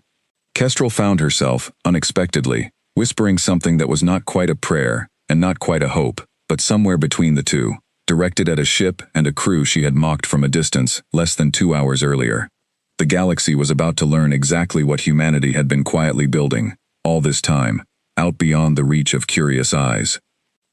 Kestral found herself, unexpectedly, whispering something that was not quite a prayer and not quite a hope, but somewhere between the two, directed at a ship and a crew she had mocked from a distance less than 2 hours earlier. The galaxy was about to learn exactly what humanity had been quietly building, all this time, out beyond the reach of curious eyes.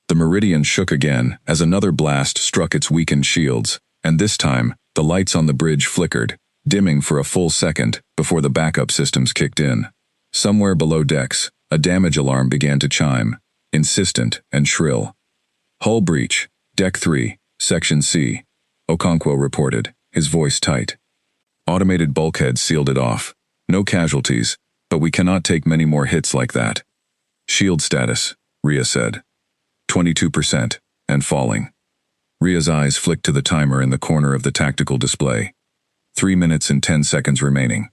The Meridian shook again as another blast struck its weakened shields, and this time, the lights on the bridge flickered, dimming for a full second before the backup systems kicked in. Somewhere below decks, a damage alarm began to chime, insistent and shrill. "Hull breach, Deck 3, Section C," Okonkwo reported, his voice tight. "Automated bulkheads sealed it off. No casualties, but we cannot take many more hits like that." "Shield status," Rhea said. 22%, and falling. Rhea's eyes flicked to the timer in the corner of the tactical display. 3 minutes and 10 seconds remaining.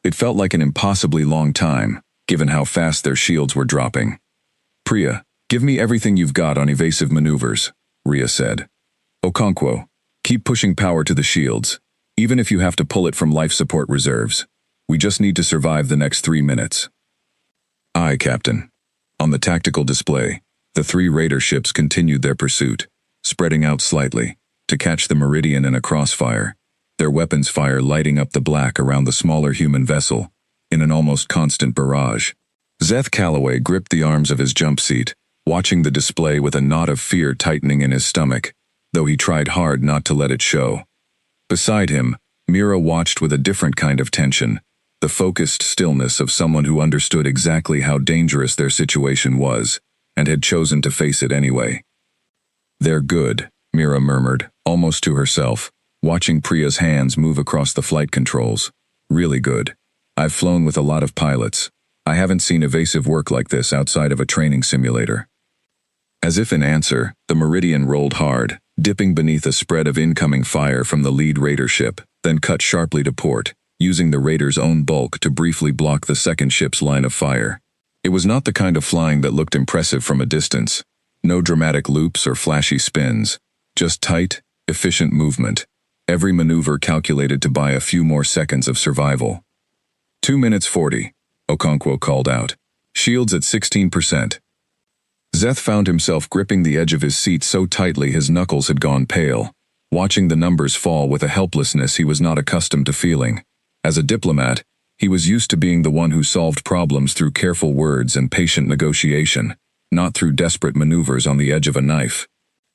It felt like an impossibly long time, given how fast their shields were dropping. "Priya, give me everything you've got on evasive maneuvers," Rhea said. "Okonkwo, keep pushing power to the shields, even if you have to pull it from life support reserves. We just need to survive the next 3 minutes." "Aye, Captain." On the tactical display, the 3 raider ships continued their pursuit, spreading out slightly, to catch the Meridian in a crossfire, their weapons fire lighting up the black around the smaller human vessel, in an almost constant barrage. Zeth Calloway gripped the arms of his jump seat, watching the display with a knot of fear tightening in his stomach, though he tried hard not to let it show. Beside him, Mira watched with a different kind of tension, the focused stillness of someone who understood exactly how dangerous their situation was, and had chosen to face it anyway. "They're good," Mira murmured, almost to herself, watching Priya's hands move across the flight controls. "Really good. I've flown with a lot of pilots. I haven't seen evasive work like this outside of a training simulator." As if in answer, the Meridian rolled hard, dipping beneath a spread of incoming fire from the lead raider ship, then cut sharply to port, using the raider's own bulk to briefly block the second ship's line of fire. It was not the kind of flying that looked impressive from a distance. No dramatic loops or flashy spins, just tight, efficient movement, every maneuver calculated to buy a few more seconds of survival. 2 minutes 40, Okonkwo called out. "Shields at 16%. Zeth found himself gripping the edge of his seat so tightly his knuckles had gone pale, watching the numbers fall with a helplessness he was not accustomed to feeling. As a diplomat, he was used to being the one who solved problems through careful words and patient negotiation, not through desperate maneuvers on the edge of a knife.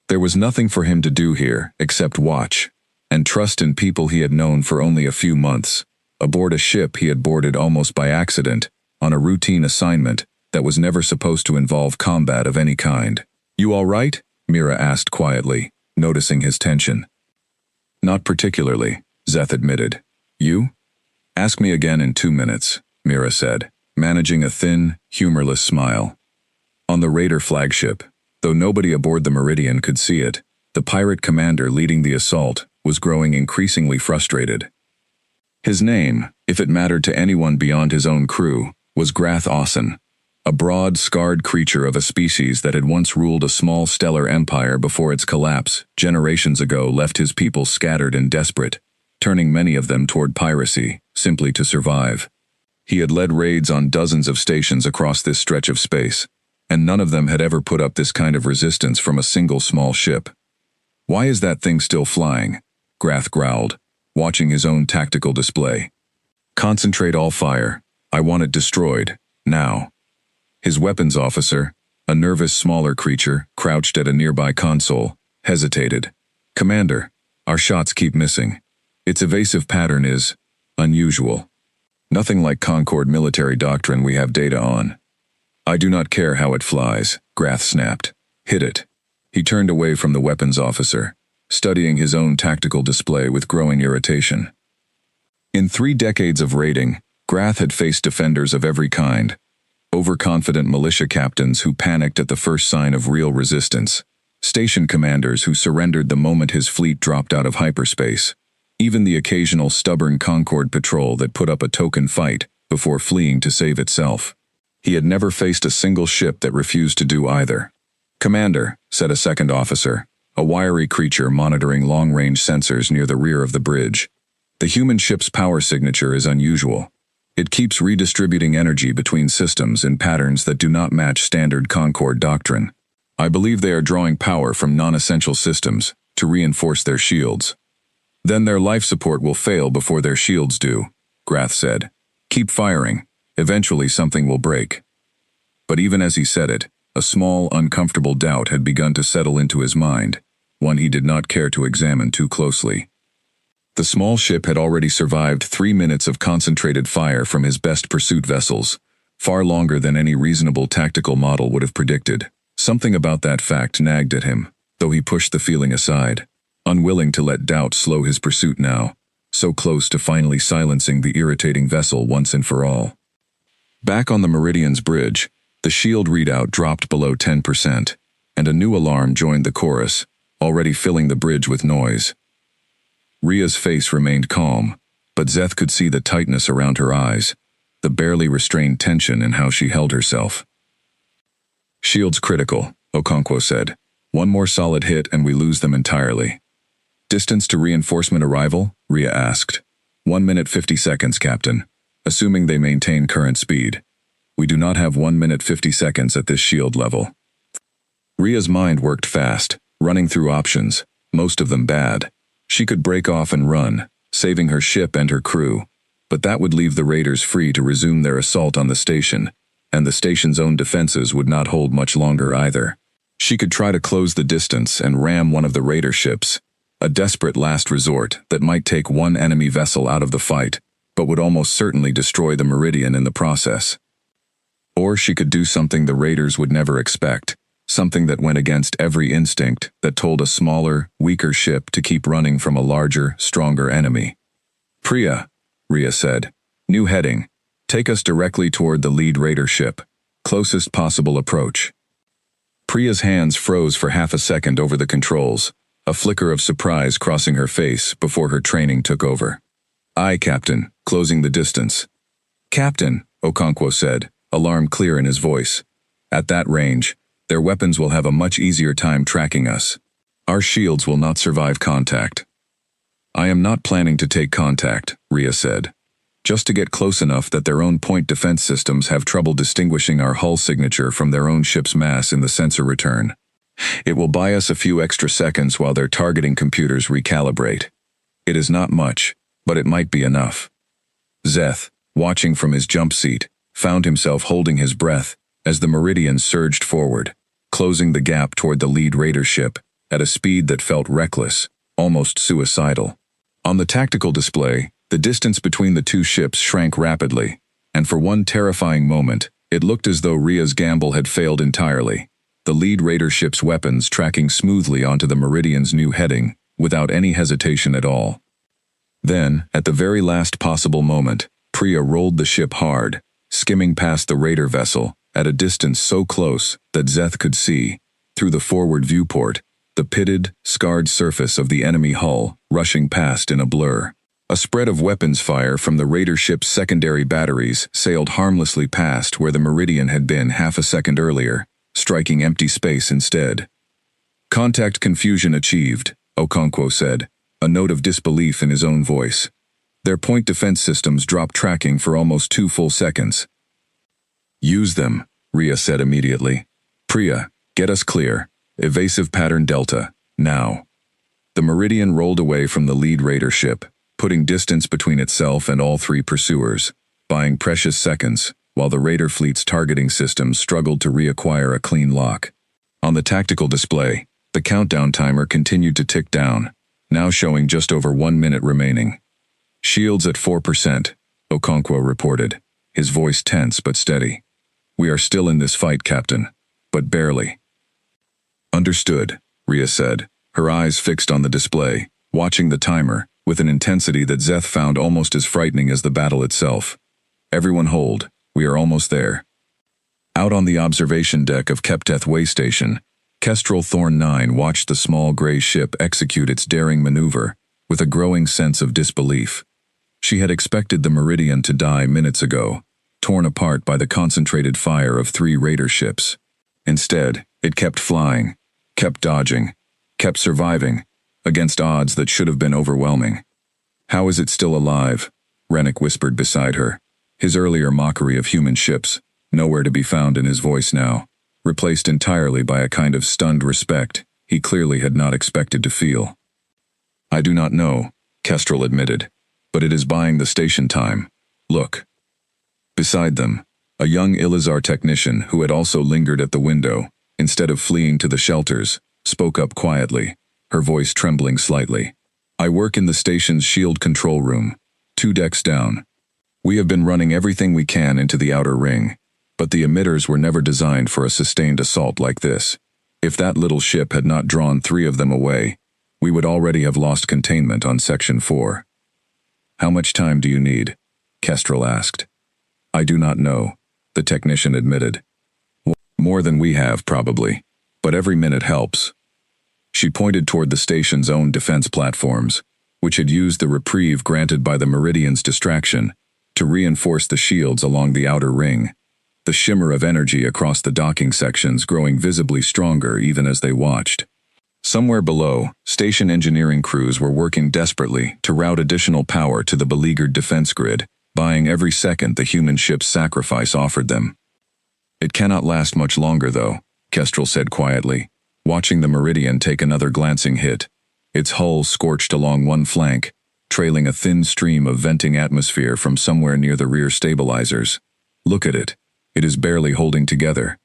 There was nothing for him to do here except watch, and trust in people he had known for only a few months, aboard a ship he had boarded almost by accident, on a routine assignment that was never supposed to involve combat of any kind. "You all right?" Mira asked quietly, noticing his tension. "Not particularly," Zeth admitted. "You?" "Ask me again in 2 minutes," Mira said, managing a thin, humorless smile. On the raider flagship, though nobody aboard the Meridian could see it, the pirate commander leading the assault was growing increasingly frustrated. His name, if it mattered to anyone beyond his own crew, was Grath Osson, a broad, scarred creature of a species that had once ruled a small stellar empire before its collapse generations ago left his people scattered and desperate, turning many of them toward piracy, simply to survive. He had led raids on dozens of stations across this stretch of space, and none of them had ever put up this kind of resistance from a single small ship. "Why is that thing still flying?" Grath growled, watching his own tactical display. "Concentrate all fire. I want it destroyed, now." His weapons officer, a nervous smaller creature crouched at a nearby console, hesitated. "Commander, our shots keep missing. Its evasive pattern is unusual. Nothing like Concord military doctrine we have data on." "I do not care how it flies," Grath snapped. "Hit it." He turned away from the weapons officer, studying his own tactical display with growing irritation. In 3 decades of raiding, Grath had faced defenders of every kind. Overconfident militia captains who panicked at the first sign of real resistance, station commanders who surrendered the moment his fleet dropped out of hyperspace, even the occasional stubborn Concord patrol that put up a token fight before fleeing to save itself. He had never faced a single ship that refused to do either. "Commander," said a second officer, a wiry creature monitoring long-range sensors near the rear of the bridge. "The human ship's power signature is unusual. It keeps redistributing energy between systems in patterns that do not match standard Concord doctrine. I believe they are drawing power from non-essential systems to reinforce their shields. Then their life support will fail before their shields do," Grath said. "Keep firing. Eventually something will break." But even as he said it, a small, uncomfortable doubt had begun to settle into his mind, one he did not care to examine too closely. The small ship had already survived 3 minutes of concentrated fire from his best pursuit vessels, far longer than any reasonable tactical model would have predicted. Something about that fact nagged at him, though he pushed the feeling aside, unwilling to let doubt slow his pursuit now, so close to finally silencing the irritating vessel once and for all. Back on the Meridian's bridge, the shield readout dropped below 10%, and a new alarm joined the chorus, already filling the bridge with noise. Ria's face remained calm, but Zeth could see the tightness around her eyes, the barely restrained tension in how she held herself. "Shield's critical," Okonkwo said. "One more solid hit and we lose them entirely." "Distance to reinforcement arrival?" Ria asked. 1 minute 50 seconds, Captain, assuming they maintain current speed. We do not have 1 minute 50 seconds at this shield level." Ria's mind worked fast, running through options, most of them bad. She could break off and run, saving her ship and her crew, But that would leave the raiders free to resume their assault on the station, and the station's own defenses would not hold much longer either. She could try to close the distance and ram one of the raider ships, a desperate last resort that might take one enemy vessel out of the fight, but would almost certainly destroy the Meridian in the process. Or she could do something the raiders would never expect, something that went against every instinct that told a smaller, weaker ship to keep running from a larger, stronger enemy. "Priya," Rhea said. "New heading. Take us directly toward the lead raider ship. Closest possible approach." Priya's hands froze for half a second over the controls, a flicker of surprise crossing her face before her training took over. "Aye, Captain, closing the distance." "Captain," Okonkwo said, alarm clear in his voice. "At that range, their weapons will have a much easier time tracking us. Our shields will not survive contact." "I am not planning to take contact," Rhea said. "Just to get close enough that their own point defense systems have trouble distinguishing our hull signature from their own ship's mass in the sensor return. It will buy us a few extra seconds while their targeting computers recalibrate. It is not much, but it might be enough." Zeth, watching from his jump seat, found himself holding his breath as the Meridian surged forward, closing the gap toward the lead raider ship at a speed that felt reckless, almost suicidal. On the tactical display, the distance between the two ships shrank rapidly, and for one terrifying moment, it looked as though Rhea's gamble had failed entirely, the lead raider ship's weapons tracking smoothly onto the Meridian's new heading, without any hesitation at all. Then, at the very last possible moment, Priya rolled the ship hard, skimming past the raider vessel, at a distance so close that Zeth could see, through the forward viewport, the pitted, scarred surface of the enemy hull rushing past in a blur. A spread of weapons fire from the raider ship's secondary batteries sailed harmlessly past where the Meridian had been half a second earlier, striking empty space instead. "Contact confusion achieved," Okonkwo said, a note of disbelief in his own voice. "Their point defense systems dropped tracking for almost 2 full seconds." "Use them," Rhea said immediately. "Priya, get us clear. Evasive pattern Delta, now." The Meridian rolled away from the lead raider ship, putting distance between itself and all 3 pursuers, buying precious seconds, while the raider fleet's targeting systems struggled to reacquire a clean lock. On the tactical display, the countdown timer continued to tick down, now showing just over 1 minute remaining. "Shields at 4%, Okonkwo reported, his voice tense but steady. "We are still in this fight, Captain, but barely." "Understood," Rhea said, her eyes fixed on the display, watching the timer, with an intensity that Zeth found almost as frightening as the battle itself. "Everyone hold, we are almost there." Out on the observation deck of Kepteth Way station, Kestral Thorn 9 watched the small gray ship execute its daring maneuver, with a growing sense of disbelief. She had expected the Meridian to die minutes ago, torn apart by the concentrated fire of 3 raider ships. Instead, it kept flying, kept dodging, kept surviving, against odds that should have been overwhelming. "How is it still alive?" Rennick whispered beside her, his earlier mockery of human ships nowhere to be found in his voice now, replaced entirely by a kind of stunned respect he clearly had not expected to feel. "I do not know," Kestral admitted, "but it is buying the station time. Look." Beside them, a young Ilizar technician who had also lingered at the window, instead of fleeing to the shelters, spoke up quietly, her voice trembling slightly. "I work in the station's shield control room, 2 decks down. We have been running everything we can into the outer ring, but the emitters were never designed for a sustained assault like this. If that little ship had not drawn 3 of them away, we would already have lost containment on Section 4. "How much time do you need?" Kestral asked. "I do not know," the technician admitted. "More than we have, probably, but every minute helps." She pointed toward the station's own defense platforms, which had used the reprieve granted by the Meridian's distraction to reinforce the shields along the outer ring, the shimmer of energy across the docking sections growing visibly stronger even as they watched. Somewhere below, station engineering crews were working desperately to route additional power to the beleaguered defense grid, buying every second the human ship's sacrifice offered them. "It cannot last much longer, though," Kestral said quietly, watching the Meridian take another glancing hit, its hull scorched along one flank, trailing a thin stream of venting atmosphere from somewhere near the rear stabilizers. Look at it. It is barely holding together.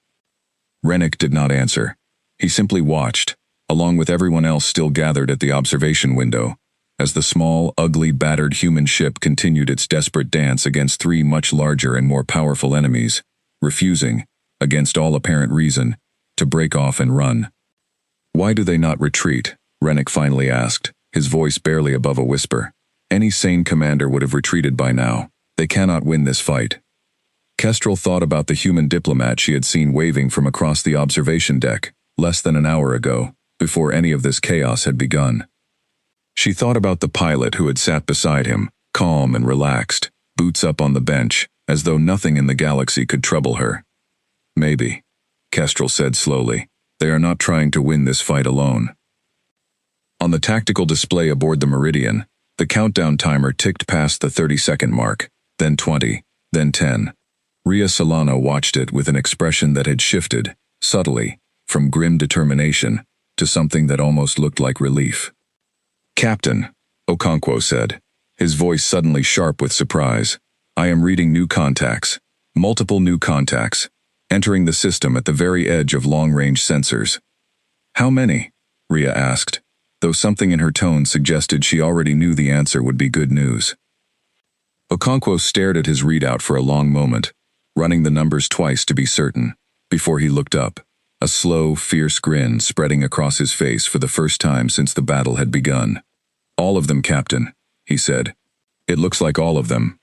Rennick did not answer. He simply watched, along with everyone else still gathered at the observation window, as the small, ugly, battered human ship continued its desperate dance against three much larger and more powerful enemies, refusing, against all apparent reason, to break off and run. "Why do they not retreat?" Rennick finally asked, his voice barely above a whisper. "Any sane commander would have retreated by now. They cannot win this fight." Kestral thought about the human diplomat she had seen waving from across the observation deck, less than an hour ago, before any of this chaos had begun. She thought about the pilot who had sat beside him, calm and relaxed, boots up on the bench, as though nothing in the galaxy could trouble her. "Maybe," Kestral said slowly, "they are not trying to win this fight alone." On the tactical display aboard the Meridian, the countdown timer ticked past the 30-second mark, then 20, then 10. Rhea Solana watched it with an expression that had shifted, subtly, from grim determination to something that almost looked like relief. "Captain," Okonkwo said, his voice suddenly sharp with surprise, "I am reading new contacts, multiple new contacts, entering the system at the very edge of long-range sensors." "How many?" Rhea asked, though something in her tone suggested she already knew the answer would be good news. Okonkwo stared at his readout for a long moment, running the numbers twice to be certain, before he looked up, a slow, fierce grin spreading across his face for the first time since the battle had begun. "All of them, Captain," he said. "It looks like all of them."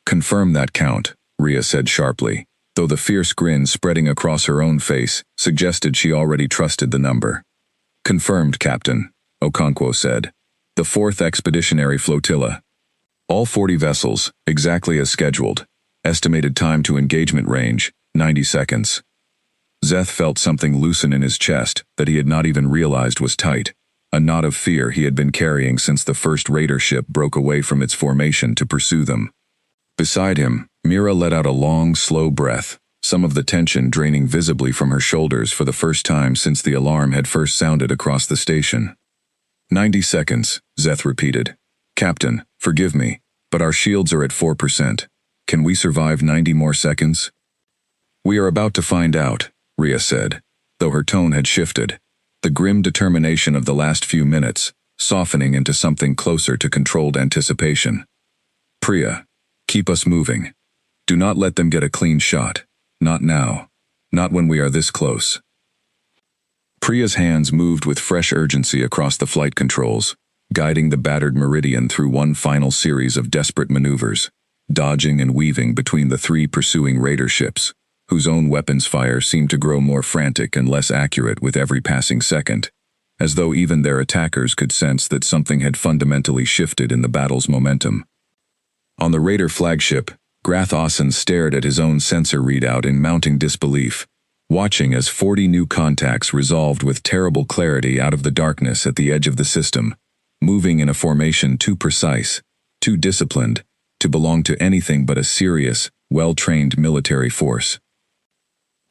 "Confirm that count," Rhea said sharply, though the fierce grin spreading across her own face suggested she already trusted the number. "Confirmed, Captain," Okonkwo said. "The 4th Expeditionary Flotilla. All 40 vessels, exactly as scheduled. Estimated time to engagement range, 90 seconds. Zeth felt something loosen in his chest that he had not even realized was tight, a knot of fear he had been carrying since the first raider ship broke away from its formation to pursue them. Beside him, Mira let out a long, slow breath, some of the tension draining visibly from her shoulders for the first time since the alarm had first sounded across the station. 90 seconds, Zeth repeated. "Captain, forgive me, but our shields are at 4%. Can we survive 90 more seconds?" "We are about to find out," Rhea said, though her tone had shifted, the grim determination of the last few minutes, softening into something closer to controlled anticipation. "Priya, keep us moving. Do not let them get a clean shot. Not now. Not when we are this close." Priya's hands moved with fresh urgency across the flight controls, guiding the battered Meridian through one final series of desperate maneuvers, dodging and weaving between the three pursuing raider ships, whose own weapons fire seemed to grow more frantic and less accurate with every passing second, as though even their attackers could sense that something had fundamentally shifted in the battle's momentum. On the raider flagship, Grath Osson stared at his own sensor readout in mounting disbelief, watching as 40 new contacts resolved with terrible clarity out of the darkness at the edge of the system, moving in a formation too precise, too disciplined, to belong to anything but a serious, well-trained military force.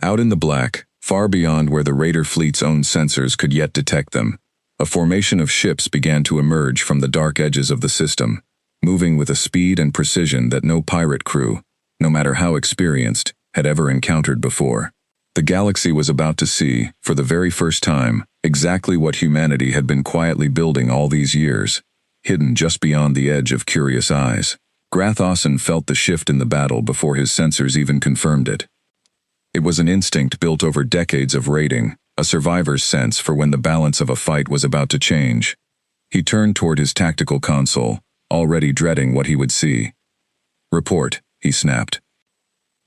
Out in the black, far beyond where the raider fleet's own sensors could yet detect them, a formation of ships began to emerge from the dark edges of the system, moving with a speed and precision that no pirate crew, no matter how experienced, had ever encountered before. The galaxy was about to see, for the very first time, exactly what humanity had been quietly building all these years, hidden just beyond the edge of curious eyes. Grath Osson felt the shift in the battle before his sensors even confirmed it. It was an instinct built over decades of raiding, a survivor's sense for when the balance of a fight was about to change. He turned toward his tactical console, already dreading what he would see. "Report," he snapped.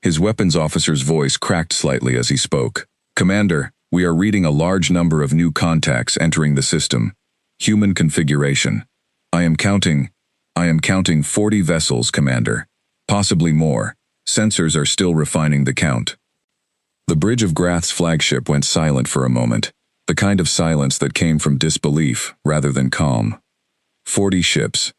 His weapons officer's voice cracked slightly as he spoke. "Commander, we are reading a large number of new contacts entering the system. Human configuration. I am counting 40 vessels, Commander. Possibly more. Sensors are still refining the count." The bridge of Grath's flagship went silent for a moment, the kind of silence that came from disbelief rather than calm. 40 ships.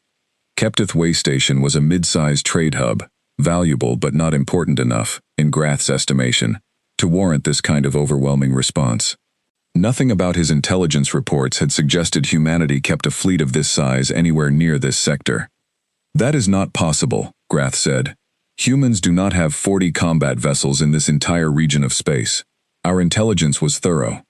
Kepteth Way Station was a mid-sized trade hub, valuable but not important enough, in Grath's estimation, to warrant this kind of overwhelming response. Nothing about his intelligence reports had suggested humanity kept a fleet of this size anywhere near this sector. "That is not possible," Grath said. "Humans do not have 40 combat vessels in this entire region of space. Our intelligence was thorough."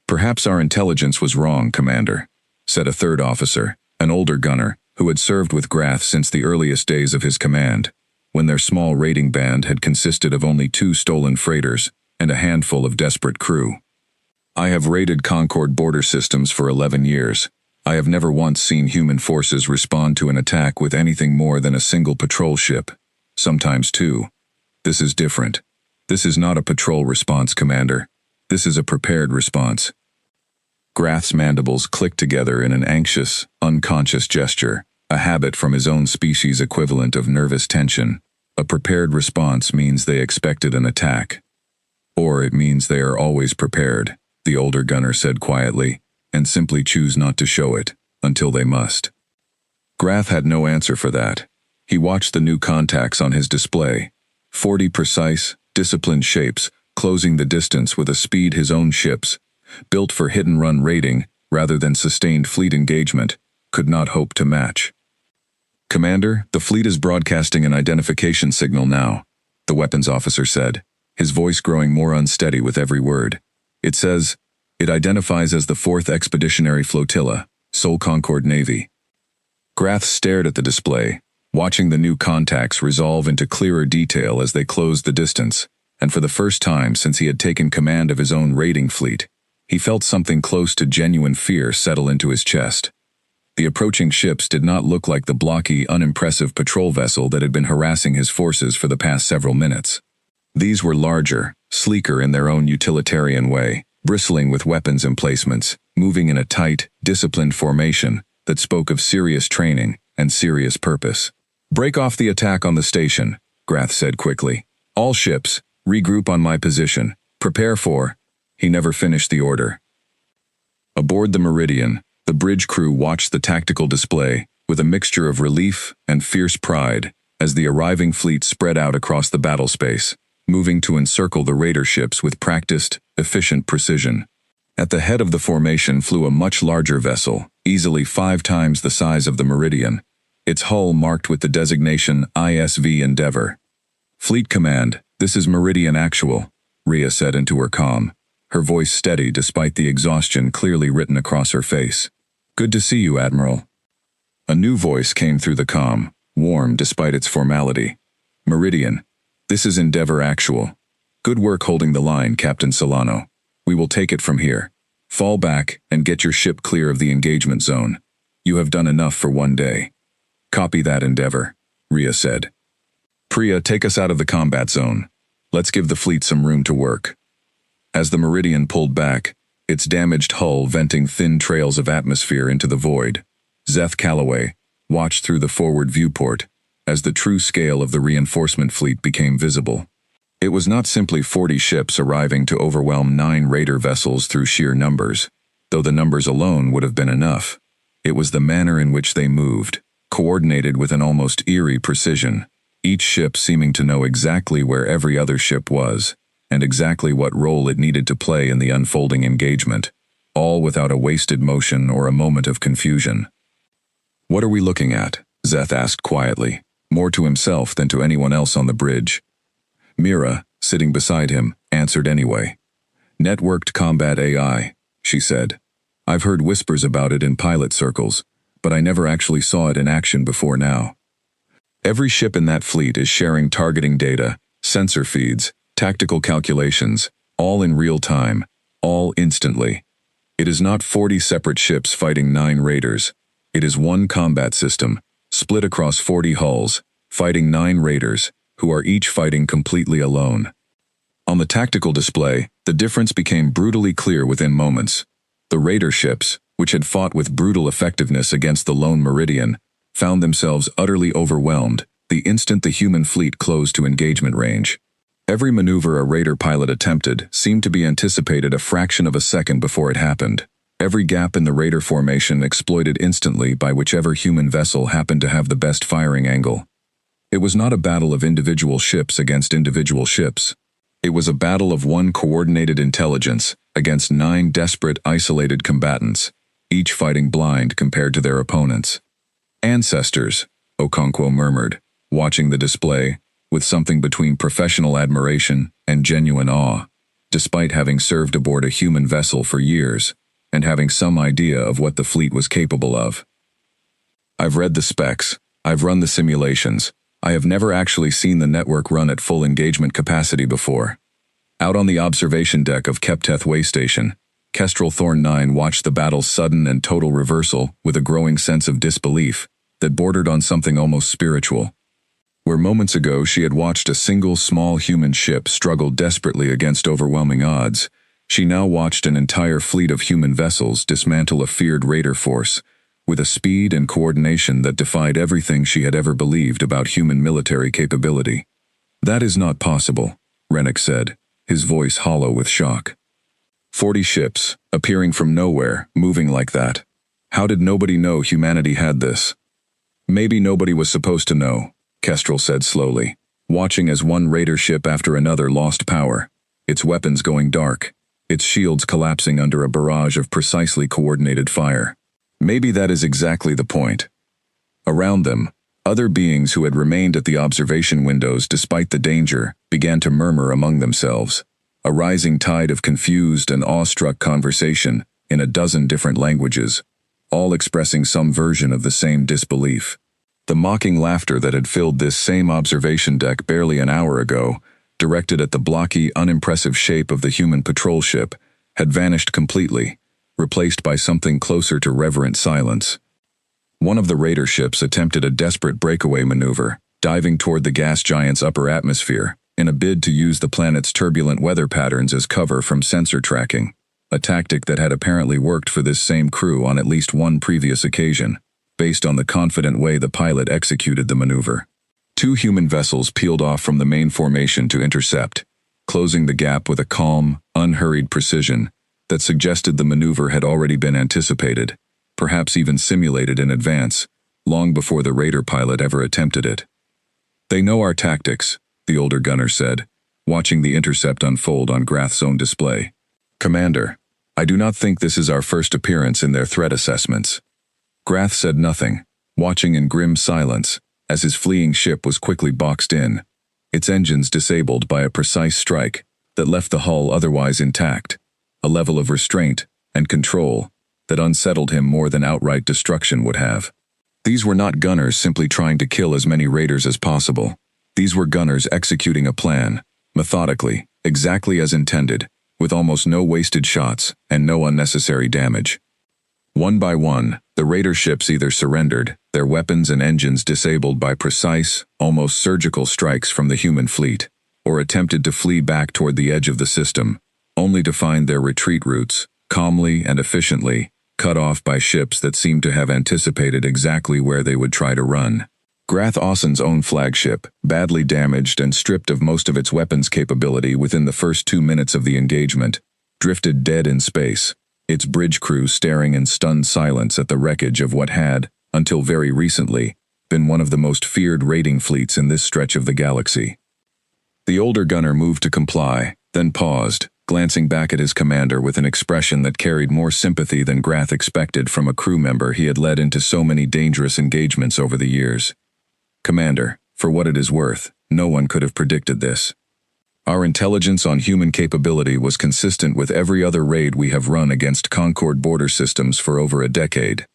"Perhaps our intelligence was wrong, Commander," said a third officer, an older gunner, who had served with Grath since the earliest days of his command, when their small raiding band had consisted of only 2 stolen freighters and a handful of desperate crew. "I have raided Concord border systems for 11 years. I have never once seen human forces respond to an attack with anything more than a single patrol ship, sometimes 2. This is different. This is not a patrol response, Commander. This is a prepared response." Grath's mandibles clicked together in an anxious, unconscious gesture, a habit from his own species' equivalent of nervous tension. A prepared response means they expected an attack. "Or it means they are always prepared," the older gunner said quietly, "and simply choose not to show it, until they must." Grath had no answer for that. He watched the new contacts on his display. 40 precise, disciplined shapes, closing the distance with a speed his own ships, built for hit-and-run raiding rather than sustained fleet engagement, could not hope to match. "Commander, the fleet is broadcasting an identification signal now," the weapons officer said, his voice growing more unsteady with every word. It identifies as the 4th Expeditionary Flotilla, Sol Concord Navy." Grath stared at the display, watching the new contacts resolve into clearer detail as they closed the distance, and for the first time since he had taken command of his own raiding fleet, he felt something close to genuine fear settle into his chest. The approaching ships did not look like the blocky, unimpressive patrol vessel that had been harassing his forces for the past several minutes. These were larger, sleeker in their own utilitarian way, bristling with weapons emplacements, moving in a tight, disciplined formation that spoke of serious training and serious purpose. "Break off the attack on the station," Grath said quickly. "All ships, regroup on my position. Prepare for—" He never finished the order. Aboard the Meridian, the bridge crew watched the tactical display with a mixture of relief and fierce pride as the arriving fleet spread out across the battle space, moving to encircle the raider ships with practiced, efficient precision. At the head of the formation flew a much larger vessel, easily 5 times the size of the Meridian, its hull marked with the designation ISV Endeavor. "Fleet Command, this is Meridian Actual," Rhea said into her comm, her voice steady despite the exhaustion clearly written across her face. "Good to see you, Admiral." A new voice came through the comm, warm despite its formality. "Meridian, this is Endeavor Actual. Good work holding the line, Captain Solano. We will take it from here. Fall back and get your ship clear of the engagement zone. You have done enough for one day." "Copy that, Endeavor," Rhea said. "Priya, take us out of the combat zone. Let's give the fleet some room to work." As the Meridian pulled back, its damaged hull venting thin trails of atmosphere into the void, Zeth Calloway watched through the forward viewport as the true scale of the reinforcement fleet became visible. It was not simply 40 ships arriving to overwhelm 9 raider vessels through sheer numbers, though the numbers alone would have been enough. It was the manner in which they moved, coordinated with an almost eerie precision, each ship seeming to know exactly where every other ship was, and exactly what role it needed to play in the unfolding engagement, all without a wasted motion or a moment of confusion. "What are we looking at?" Zeth asked quietly, more to himself than to anyone else on the bridge. Mira, sitting beside him, answered anyway. "Networked combat AI," she said. "I've heard whispers about it in pilot circles, but I never actually saw it in action before now. Every ship in that fleet is sharing targeting data, sensor feeds, tactical calculations, all in real time, all instantly. It is not 40 separate ships fighting 9 raiders. It is one combat system, split across 40 hulls, fighting 9 raiders, who are each fighting completely alone." On the tactical display, the difference became brutally clear within moments. The raider ships, which had fought with brutal effectiveness against the lone Meridian, found themselves utterly overwhelmed the instant the human fleet closed to engagement range. Every maneuver a raider pilot attempted seemed to be anticipated a fraction of a second before it happened. Every gap in the raider formation exploited instantly by whichever human vessel happened to have the best firing angle. It was not a battle of individual ships against individual ships. It was a battle of one coordinated intelligence against 9 desperate, isolated combatants, each fighting blind compared to their opponents. Ancestors, Okonkwo murmured, watching the display, with something between professional admiration and genuine awe, despite having served aboard a human vessel for years, and having some idea of what the fleet was capable of. I've read the specs, I've run the simulations, I have never actually seen the network run at full engagement capacity before. Out on the observation deck of Kepteth Way Station, Kestral Thorn 9 watched the battle's sudden and total reversal with a growing sense of disbelief that bordered on something almost spiritual. Where moments ago she had watched a single small human ship struggle desperately against overwhelming odds, she now watched an entire fleet of human vessels dismantle a feared raider force, with a speed and coordination that defied everything she had ever believed about human military capability. "That is not possible," Rennick said, his voice hollow with shock. 40 ships, appearing from nowhere, moving like that. How did nobody know humanity had this? "Maybe nobody was supposed to know," Kestral said slowly, watching as one raider ship after another lost power, its weapons going dark, its shields collapsing under a barrage of precisely coordinated fire. Maybe that is exactly the point. Around them, other beings who had remained at the observation windows despite the danger began to murmur among themselves, a rising tide of confused and awestruck conversation in a dozen different languages, all expressing some version of the same disbelief. The mocking laughter that had filled this same observation deck barely an hour ago, directed at the blocky, unimpressive shape of the human patrol ship, had vanished completely, replaced by something closer to reverent silence. One of the raider ships attempted a desperate breakaway maneuver, diving toward the gas giant's upper atmosphere, in a bid to use the planet's turbulent weather patterns as cover from sensor tracking, a tactic that had apparently worked for this same crew on at least one previous occasion, based on the confident way the pilot executed the maneuver. 2 human vessels peeled off from the main formation to intercept, closing the gap with a calm, unhurried precision that suggested the maneuver had already been anticipated, perhaps even simulated in advance, long before the raider pilot ever attempted it. "They know our tactics," the older gunner said, watching the intercept unfold on Grath's own display. "Commander, I do not think this is our first appearance in their threat assessments." Grath said nothing, watching in grim silence as his fleeing ship was quickly boxed in, its engines disabled by a precise strike that left the hull otherwise intact, a level of restraint and control that unsettled him more than outright destruction would have. These were not gunners simply trying to kill as many raiders as possible. These were gunners executing a plan, methodically, exactly as intended, with almost no wasted shots and no unnecessary damage. One by one, the raider ships either surrendered, their weapons and engines disabled by precise, almost surgical strikes from the human fleet, or attempted to flee back toward the edge of the system, only to find their retreat routes, calmly and efficiently, cut off by ships that seemed to have anticipated exactly where they would try to run. Grath Ossen's own flagship, badly damaged and stripped of most of its weapons capability within the first 2 minutes of the engagement, drifted dead in space, its bridge crew staring in stunned silence at the wreckage of what had, until very recently, been one of the most feared raiding fleets in this stretch of the galaxy. The older gunner moved to comply, then paused, glancing back at his commander with an expression that carried more sympathy than Grath expected from a crew member he had led into so many dangerous engagements over the years. "Commander, for what it is worth, no one could have predicted this. Our intelligence on human capability was consistent with every other raid we have run against Concord border systems for over a decade.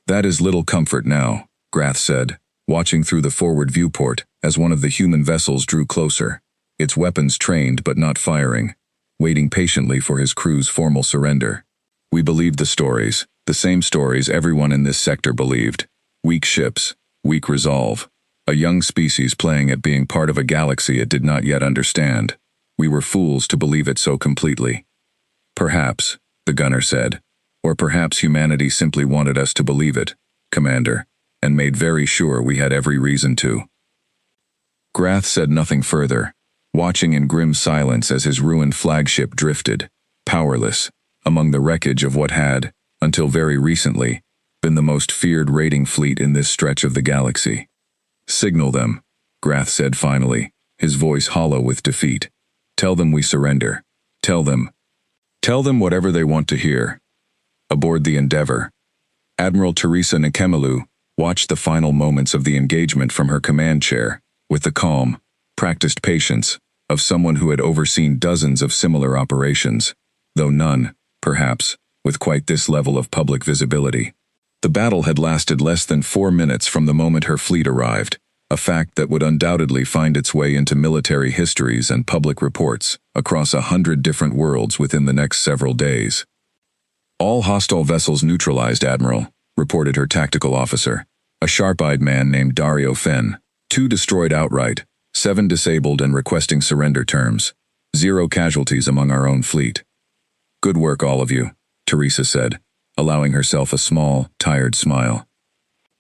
That is little comfort now," Grath said, watching through the forward viewport as one of the human vessels drew closer, its weapons trained but not firing, waiting patiently for his crew's formal surrender. "We believed the stories, the same stories everyone in this sector believed. Weak ships, weak resolve. A young species playing at being part of a galaxy it did not yet understand. We were fools to believe it so completely." "Perhaps," the gunner said, "or perhaps humanity simply wanted us to believe it, Commander, and made very sure we had every reason to." Grath said nothing further, watching in grim silence as his ruined flagship drifted, powerless, among the wreckage of what had, until very recently, been the most feared raiding fleet in this stretch of the galaxy. "Signal them," Grath said finally, his voice hollow with defeat. "Tell them we surrender. Tell them Tell them whatever they want to hear. Aboard the Endeavour, Admiral Teresa Nkemelu watched the final moments of the engagement from her command chair with the calm, practiced patience of someone who had overseen dozens of similar operations, though none, perhaps, with quite this level of public visibility. The battle had lasted less than 4 minutes from the moment her fleet arrived, a fact that would undoubtedly find its way into military histories and public reports across 100 different worlds within the next several days. All hostile vessels neutralized, Admiral, reported her tactical officer, a sharp-eyed man named Dario Fenn. 2 destroyed outright, 7 disabled and requesting surrender terms. 0 casualties among our own fleet. Good work, all of you, Teresa said, allowing herself a small, tired smile.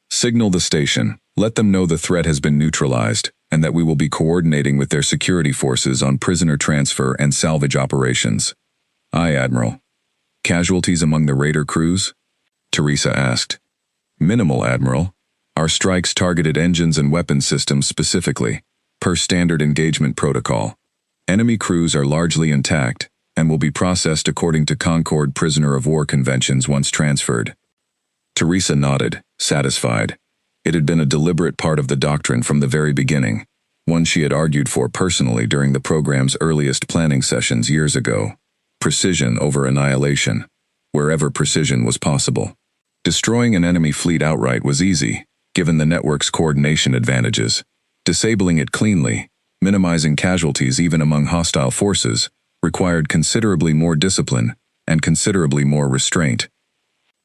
Signal the station. Let them know the threat has been neutralized, and that we will be coordinating with their security forces on prisoner transfer and salvage operations. Aye, Admiral. Casualties among the raider crews? Teresa asked. Minimal, Admiral. Our strikes targeted engines and weapon systems specifically, per standard engagement protocol. Enemy crews are largely intact, and will be processed according to Concord prisoner of war conventions once transferred. Teresa nodded, satisfied. It had been a deliberate part of the doctrine from the very beginning, one she had argued for personally during the program's earliest planning sessions years ago. Precision over annihilation, wherever precision was possible. Destroying an enemy fleet outright was easy, given the network's coordination advantages. Disabling it cleanly, minimizing casualties even among hostile forces, required considerably more discipline and considerably more restraint.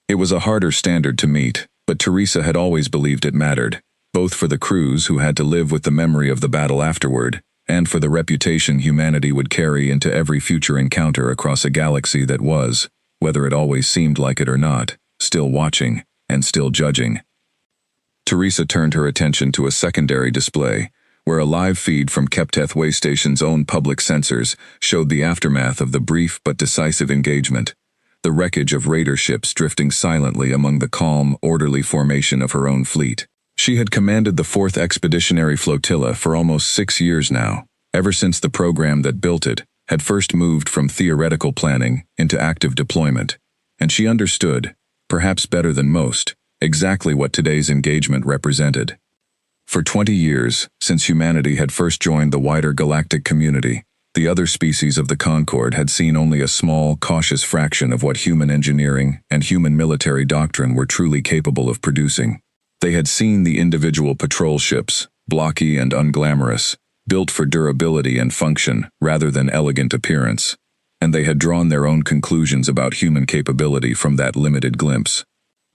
It was a harder standard to meet, but Teresa had always believed it mattered, both for the crews who had to live with the memory of the battle afterward, and for the reputation humanity would carry into every future encounter across a galaxy that was, whether it always seemed like it or not, still watching and still judging. Teresa turned her attention to a secondary display, where a live feed from Kepteth Way Station's own public sensors showed the aftermath of the brief but decisive engagement, the wreckage of raider ships drifting silently among the calm, orderly formation of her own fleet. She had commanded the 4th Expeditionary Flotilla for almost 6 years now, ever since the program that built it had first moved from theoretical planning into active deployment, and she understood, perhaps better than most, exactly what today's engagement represented. For 20 years, since humanity had first joined the wider galactic community, the other species of the Concord had seen only a small, cautious fraction of what human engineering and human military doctrine were truly capable of producing. They had seen the individual patrol ships, blocky and unglamorous, built for durability and function rather than elegant appearance, and they had drawn their own conclusions about human capability from that limited glimpse.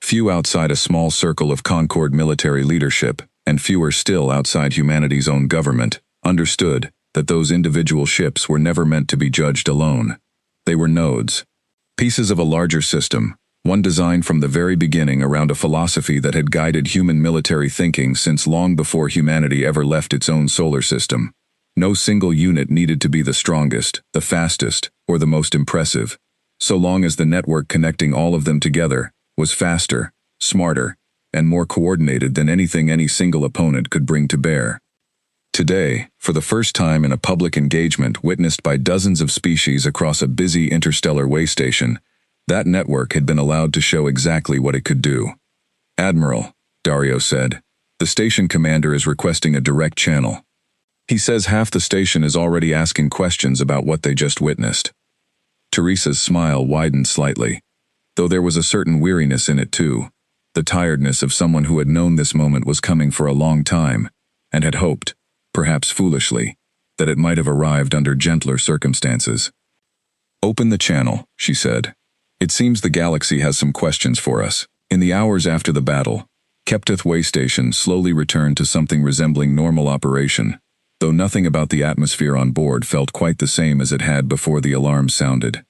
Few outside a small circle of Concord military leadership, and fewer still outside humanity's own government, understood that those individual ships were never meant to be judged alone. They were nodes, pieces of a larger system, one designed from the very beginning around a philosophy that had guided human military thinking since long before humanity ever left its own solar system. No single unit needed to be the strongest, the fastest, or the most impressive, so long as the network connecting all of them together was faster, smarter, and more coordinated than anything any single opponent could bring to bear. Today, for the first time in a public engagement witnessed by dozens of species across a busy interstellar way station, that network had been allowed to show exactly what it could do. Admiral, Dario said, the station commander is requesting a direct channel. He says half the station is already asking questions about what they just witnessed. Teresa's smile widened slightly, though there was a certain weariness in it too, the tiredness of someone who had known this moment was coming for a long time, and had hoped, perhaps foolishly, that it might have arrived under gentler circumstances. Open the channel, she said. It seems the galaxy has some questions for us. In the hours after the battle, Kepteth Way Station slowly returned to something resembling normal operation, though nothing about the atmosphere on board felt quite the same as it had before the alarm sounded.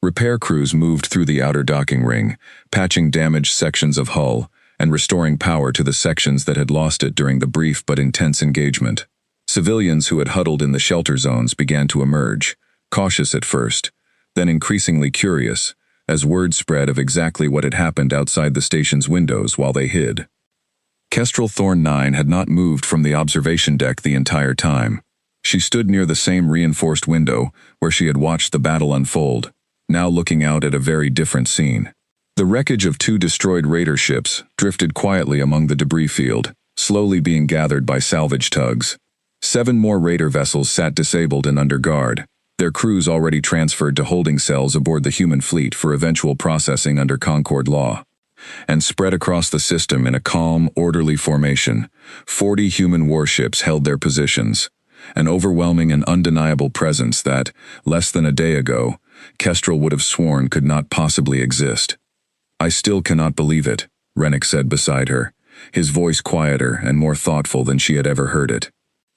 Repair crews moved through the outer docking ring, patching damaged sections of hull, and restoring power to the sections that had lost it during the brief but intense engagement. Civilians who had huddled in the shelter zones began to emerge, cautious at first, then increasingly curious, as word spread of exactly what had happened outside the station's windows while they hid. Kestral Thorn 9 had not moved from the observation deck the entire time. She stood near the same reinforced window where she had watched the battle unfold, now looking out at a very different scene. The wreckage of 2 destroyed raider ships drifted quietly among the debris field, slowly being gathered by salvage tugs. 7 more raider vessels sat disabled and under guard, their crews already transferred to holding cells aboard the human fleet for eventual processing under Concord law. And spread across the system in a calm, orderly formation, 40 human warships held their positions, an overwhelming and undeniable presence that, less than a day ago, Kestral would have sworn could not possibly exist. "I still cannot believe it," Rennick said beside her, his voice quieter and more thoughtful than she had ever heard it.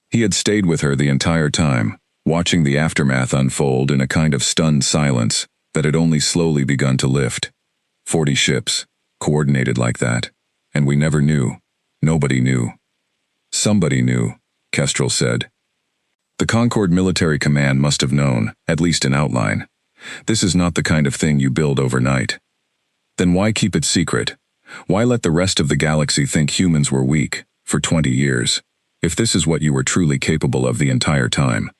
He had stayed with her the entire time, watching the aftermath unfold in a kind of stunned silence that had only slowly begun to lift. 40 ships, coordinated like that, and we never knew. Nobody knew. "Somebody knew," Kestral said. "The Concord Military Command must have known, at least in outline. This is not the kind of thing you build overnight." "Then why keep it secret? Why let the rest of the galaxy think humans were weak, for 20 years, if this is what you were truly capable of the entire time?"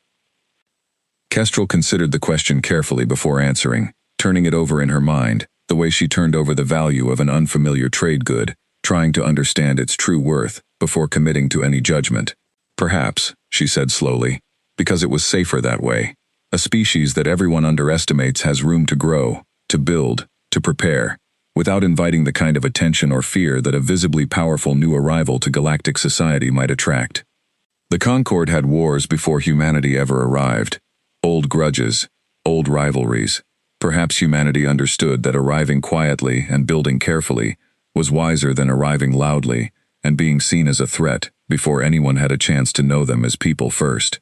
Kestral considered the question carefully before answering, turning it over in her mind, the way she turned over the value of an unfamiliar trade good, trying to understand its true worth before committing to any judgment. "Perhaps," she said slowly, "because it was safer that way. A species that everyone underestimates has room to grow, to build, to prepare, without inviting the kind of attention or fear that a visibly powerful new arrival to galactic society might attract. The Concord had wars before humanity ever arrived. Old grudges, old rivalries. Perhaps humanity understood that arriving quietly and building carefully was wiser than arriving loudly and being seen as a threat before anyone had a chance to know them as people first."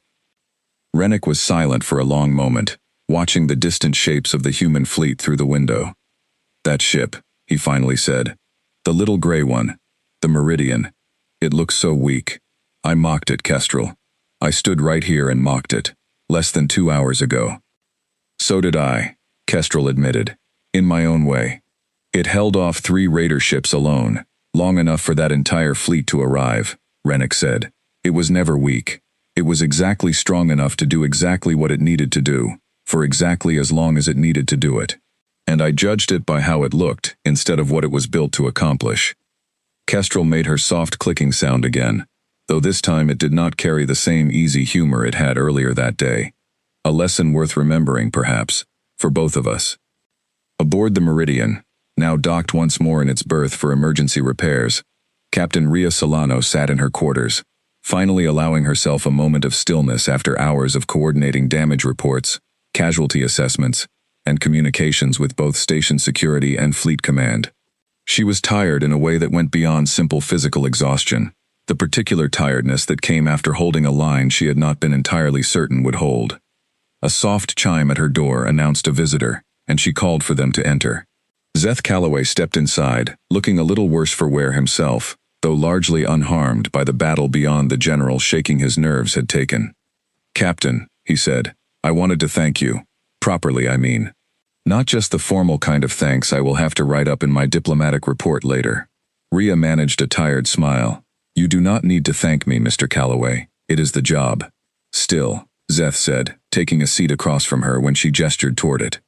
Rennick was silent for a long moment, watching the distant shapes of the human fleet through the window. "That ship," he finally said. "The little gray one. The Meridian. It looks so weak. I mocked it, Kestral. I stood right here and mocked it, less than 2 hours ago." "So did I," Kestral admitted, "in my own way. It held off 3 raider ships alone, long enough for that entire fleet to arrive," Rennick said. "It was never weak. It was exactly strong enough to do exactly what it needed to do, for exactly as long as it needed to do it. And I judged it by how it looked, instead of what it was built to accomplish." Kestral made her soft clicking sound again, though this time it did not carry the same easy humor it had earlier that day. A lesson worth remembering, perhaps, for both of us. Aboard the Meridian, now docked once more in its berth for emergency repairs, Captain Rhea Solano sat in her quarters, finally allowing herself a moment of stillness after hours of coordinating damage reports, casualty assessments, and communications with both station security and fleet command. She was tired in a way that went beyond simple physical exhaustion, the particular tiredness that came after holding a line she had not been entirely certain would hold. A soft chime at her door announced a visitor, and she called for them to enter. Zeth Calloway stepped inside, looking a little worse for wear himself, though largely unharmed by the battle beyond the general shaking his nerves had taken. "Captain," he said, "I wanted to thank you. Properly, I mean. Not just the formal kind of thanks I will have to write up in my diplomatic report later." Rhea managed a tired smile. "You do not need to thank me, Mr. Calloway. It is the job." "Still," Zeth said, taking a seat across from her when she gestured toward it.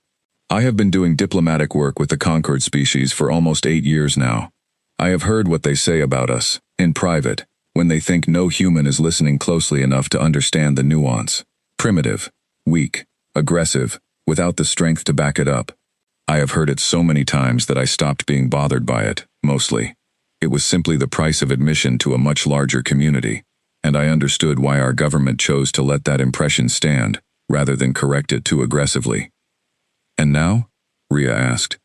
"I have been doing diplomatic work with the Concord species for almost 8 years now. I have heard what they say about us, in private, when they think no human is listening closely enough to understand the nuance. Primitive, weak, aggressive, without the strength to back it up. I have heard it so many times that I stopped being bothered by it, mostly. It was simply the price of admission to a much larger community, and I understood why our government chose to let that impression stand, rather than correct it too aggressively." "And now?" Rhea asked.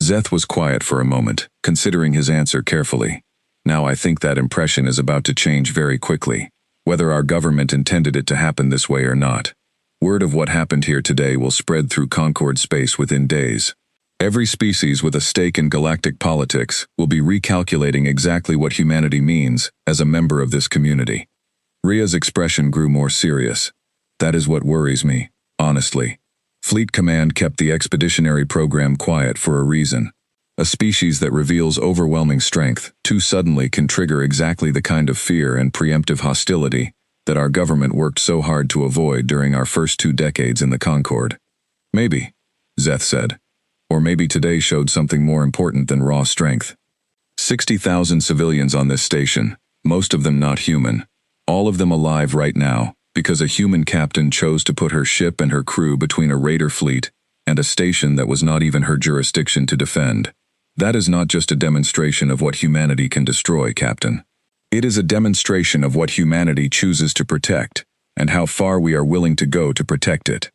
Zeth was quiet for a moment, considering his answer carefully. "Now I think that impression is about to change very quickly, whether our government intended it to happen this way or not. Word of what happened here today will spread through Concord space within days. Every species with a stake in galactic politics will be recalculating exactly what humanity means as a member of this community." Rhea's expression grew more serious. "That is what worries me, honestly. Fleet Command kept the expeditionary program quiet for a reason. A species that reveals overwhelming strength too suddenly can trigger exactly the kind of fear and preemptive hostility that our government worked so hard to avoid during our first 2 decades in the Concord." "Maybe," Zeth said. Or maybe today showed something more important than raw strength. 60,000 civilians on this station, most of them not human. All of them alive right now, because a human captain chose to put her ship and her crew between a raider fleet and a station that was not even her jurisdiction to defend. That is not just a demonstration of what humanity can destroy, Captain. It is a demonstration of what humanity chooses to protect, and how far we are willing to go to protect it.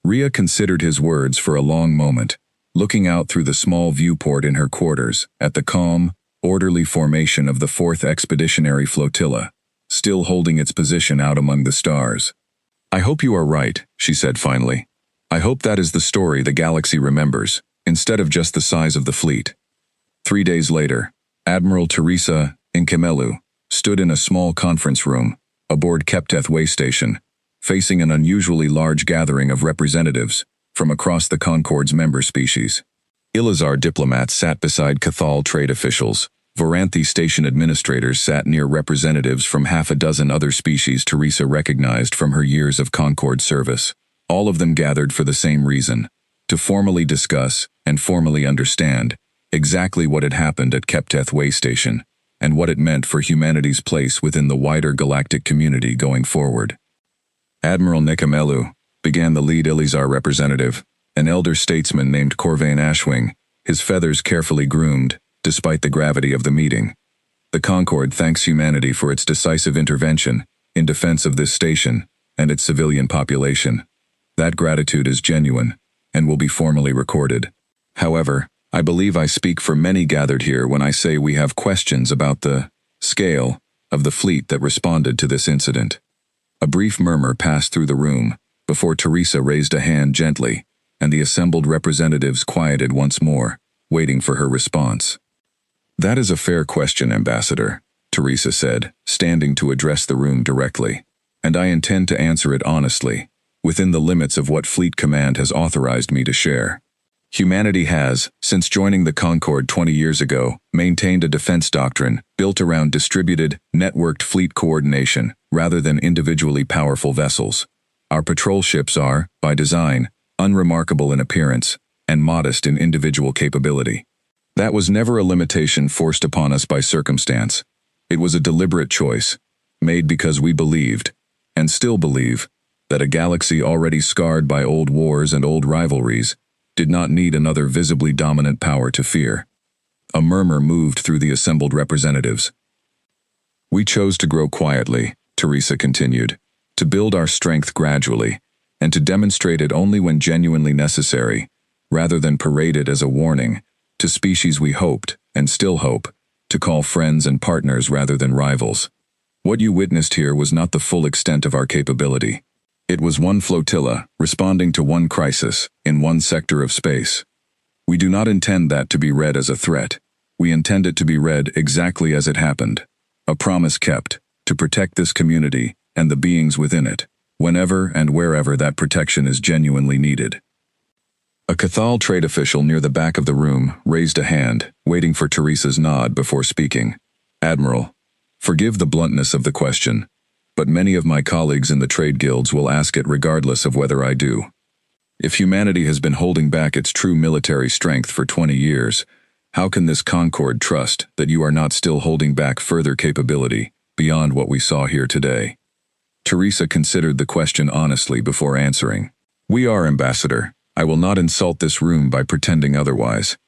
Rhea considered his words for a long moment, looking out through the small viewport in her quarters at the calm, orderly formation of the 4th Expeditionary Flotilla, still holding its position out among the stars. "I hope you are right," she said finally. "I hope that is the story the galaxy remembers, instead of just the size of the fleet." 3 days later, Admiral Teresa Nkemelu stood in a small conference room aboard Kepteth Way station, facing an unusually large gathering of representatives from across the Concord's member species. Ilizar diplomats sat beside Cathal trade officials. Veranthi station administrators sat near representatives from half a dozen other species Teresa recognized from her years of Concord service. All of them gathered for the same reason, to formally discuss and formally understand exactly what had happened at Kepteth Way station and what it meant for humanity's place within the wider galactic community going forward. Admiral Nkemelu began the lead Ilizar representative, an elder statesman named Corvain Ashwing, his feathers carefully groomed, despite the gravity of the meeting. The Concord thanks humanity for its decisive intervention in defense of this station and its civilian population. That gratitude is genuine and will be formally recorded. However, I believe I speak for many gathered here when I say we have questions about the scale of the fleet that responded to this incident. A brief murmur passed through the room before Teresa raised a hand gently, and the assembled representatives quieted once more, waiting for her response. "That is a fair question, Ambassador," Teresa said, standing to address the room directly, "and I intend to answer it honestly, within the limits of what Fleet Command has authorized me to share. Humanity has, since joining the Concord 20 years ago, maintained a defense doctrine built around distributed, networked fleet coordination rather than individually powerful vessels. Our patrol ships are, by design, unremarkable in appearance and modest in individual capability. That was never a limitation forced upon us by circumstance. It was a deliberate choice, made because we believed, and still believe, that a galaxy already scarred by old wars and old rivalries did not need another visibly dominant power to fear." A murmur moved through the assembled representatives. "We chose to grow quietly," Teresa continued, "to build our strength gradually, and to demonstrate it only when genuinely necessary, rather than parade it as a warning to species we hoped, and still hope, to call friends and partners rather than rivals. What you witnessed here was not the full extent of our capability. It was one flotilla, responding to one crisis, in one sector of space. We do not intend that to be read as a threat. We intend it to be read exactly as it happened. A promise kept, to protect this community and the beings within it, whenever and wherever that protection is genuinely needed." A Cathal trade official near the back of the room raised a hand, waiting for Teresa's nod before speaking. "Admiral, forgive the bluntness of the question, but many of my colleagues in the trade guilds will ask it regardless of whether I do. If humanity has been holding back its true military strength for 20 years, how can this Concord trust that you are not still holding back further capability beyond what we saw here today?" Teresa considered the question honestly before answering. "We are, Ambassador. I will not insult this room by pretending otherwise.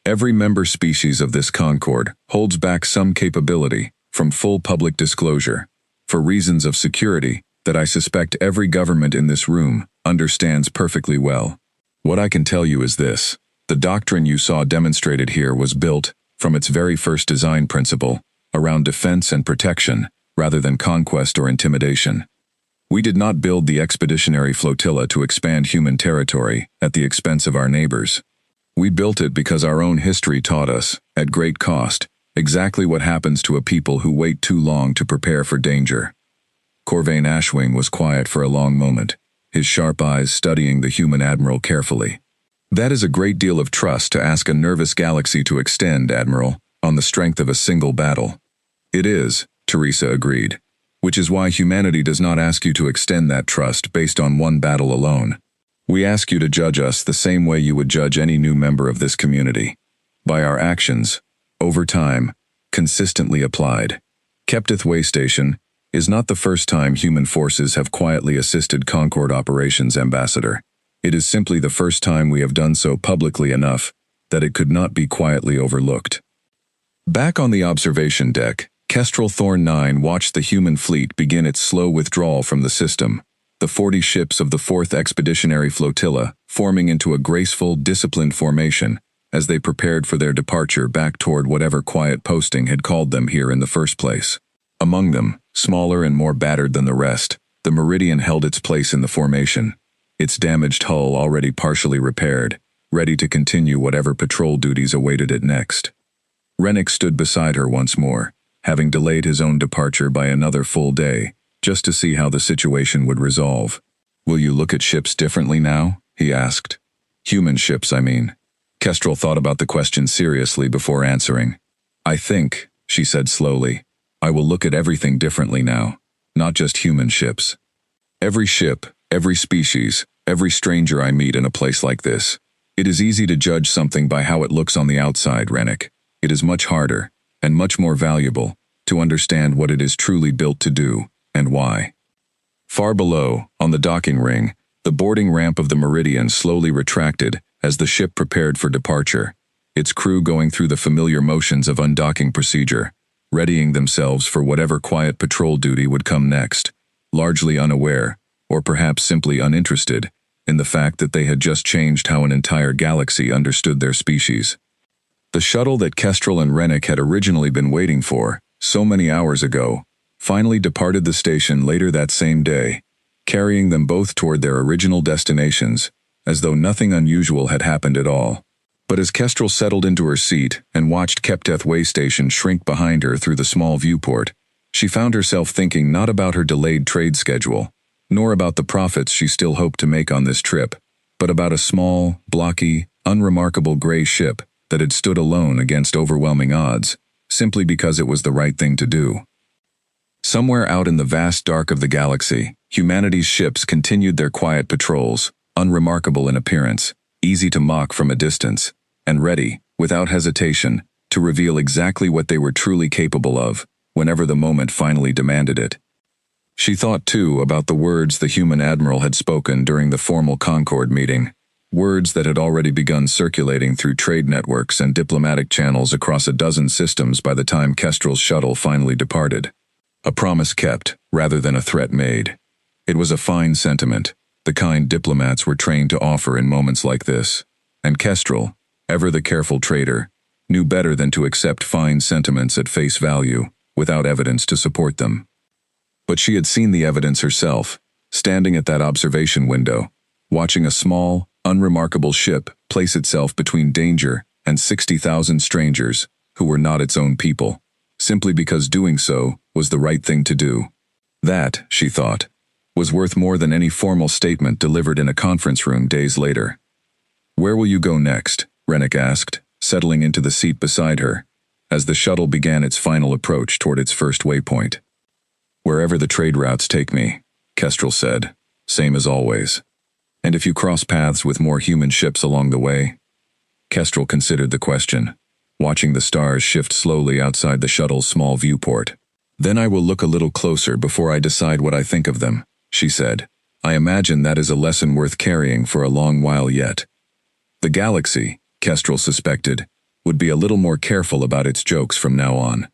Every member species of this Concord holds back some capability from full public disclosure, for reasons of security that I suspect every government in this room understands perfectly well. What I can tell you is this: the doctrine you saw demonstrated here was built, from its very first design principle, around defense and protection, rather than conquest or intimidation. We did not build the expeditionary flotilla to expand human territory at the expense of our neighbors. We built it because our own history taught us, at great cost, exactly what happens to a people who wait too long to prepare for danger." Corvain Ashwing was quiet for a long moment, his sharp eyes studying the human admiral carefully. "That is a great deal of trust to ask a nervous galaxy to extend, Admiral, on the strength of a single battle." "It is," Teresa agreed, "which is why humanity does not ask you to extend that trust based on one battle alone. We ask you to judge us the same way you would judge any new member of this community. By our actions, over time, consistently applied. Kepteth Way Station is not the first time human forces have quietly assisted Concord Operations Ambassador. It is simply the first time we have done so publicly enough that it could not be quietly overlooked. Back on the observation deck, Kestral Thorn 9 watched the human fleet begin its slow withdrawal from the system, the 40 ships of the 4th Expeditionary Flotilla forming into a graceful, disciplined formation as they prepared for their departure back toward whatever quiet posting had called them here in the first place. Among them, smaller and more battered than the rest, the Meridian held its place in the formation, its damaged hull already partially repaired, ready to continue whatever patrol duties awaited it next. Rennick stood beside her once more, having delayed his own departure by another full day, just to see how the situation would resolve. "Will you look at ships differently now?" he asked. "Human ships, I mean." Kestral thought about the question seriously before answering. "I think," she said slowly, "I will look at everything differently now, not just human ships. Every ship, every species, every stranger I meet in a place like this. It is easy to judge something by how it looks on the outside, Rennick. It is much harder, and much more valuable, to understand what it is truly built to do, and why." Far below, on the docking ring, the boarding ramp of the Meridian slowly retracted as the ship prepared for departure, its crew going through the familiar motions of undocking procedure, readying themselves for whatever quiet patrol duty would come next, largely unaware, or perhaps simply uninterested, in the fact that they had just changed how an entire galaxy understood their species. The shuttle that Kestral and Rennick had originally been waiting for, so many hours ago, finally departed the station later that same day, carrying them both toward their original destinations, as though nothing unusual had happened at all. But as Kestral settled into her seat and watched Kepteth Way Station shrink behind her through the small viewport, she found herself thinking not about her delayed trade schedule, nor about the profits she still hoped to make on this trip, but about a small, blocky, unremarkable gray ship that had stood alone against overwhelming odds, simply because it was the right thing to do. Somewhere out in the vast dark of the galaxy, humanity's ships continued their quiet patrols, unremarkable in appearance, easy to mock from a distance, and ready, without hesitation, to reveal exactly what they were truly capable of, whenever the moment finally demanded it. She thought, too, about the words the human admiral had spoken during the formal Concord meeting, words that had already begun circulating through trade networks and diplomatic channels across a dozen systems by the time Kestral's shuttle finally departed. A promise kept, rather than a threat made. It was a fine sentiment, the kind diplomats were trained to offer in moments like this, and Kestral, ever the careful trader, knew better than to accept fine sentiments at face value, without evidence to support them. But she had seen the evidence herself, standing at that observation window, watching a small, unremarkable ship place itself between danger and 60,000 strangers who were not its own people, simply because doing so was the right thing to do. That, she thought, was worth more than any formal statement delivered in a conference room days later. "Where will you go next?" Rennick asked, settling into the seat beside her, as the shuttle began its final approach toward its first waypoint. "Wherever the trade routes take me," Kestral said, "same as always. And if you cross paths with more human ships along the way?" Kestral considered the question, watching the stars shift slowly outside the shuttle's small viewport. "Then I will look a little closer before I decide what I think of them," she said. "I imagine that is a lesson worth carrying for a long while yet." The galaxy, Kestral suspected, would be a little more careful about its jokes from now on.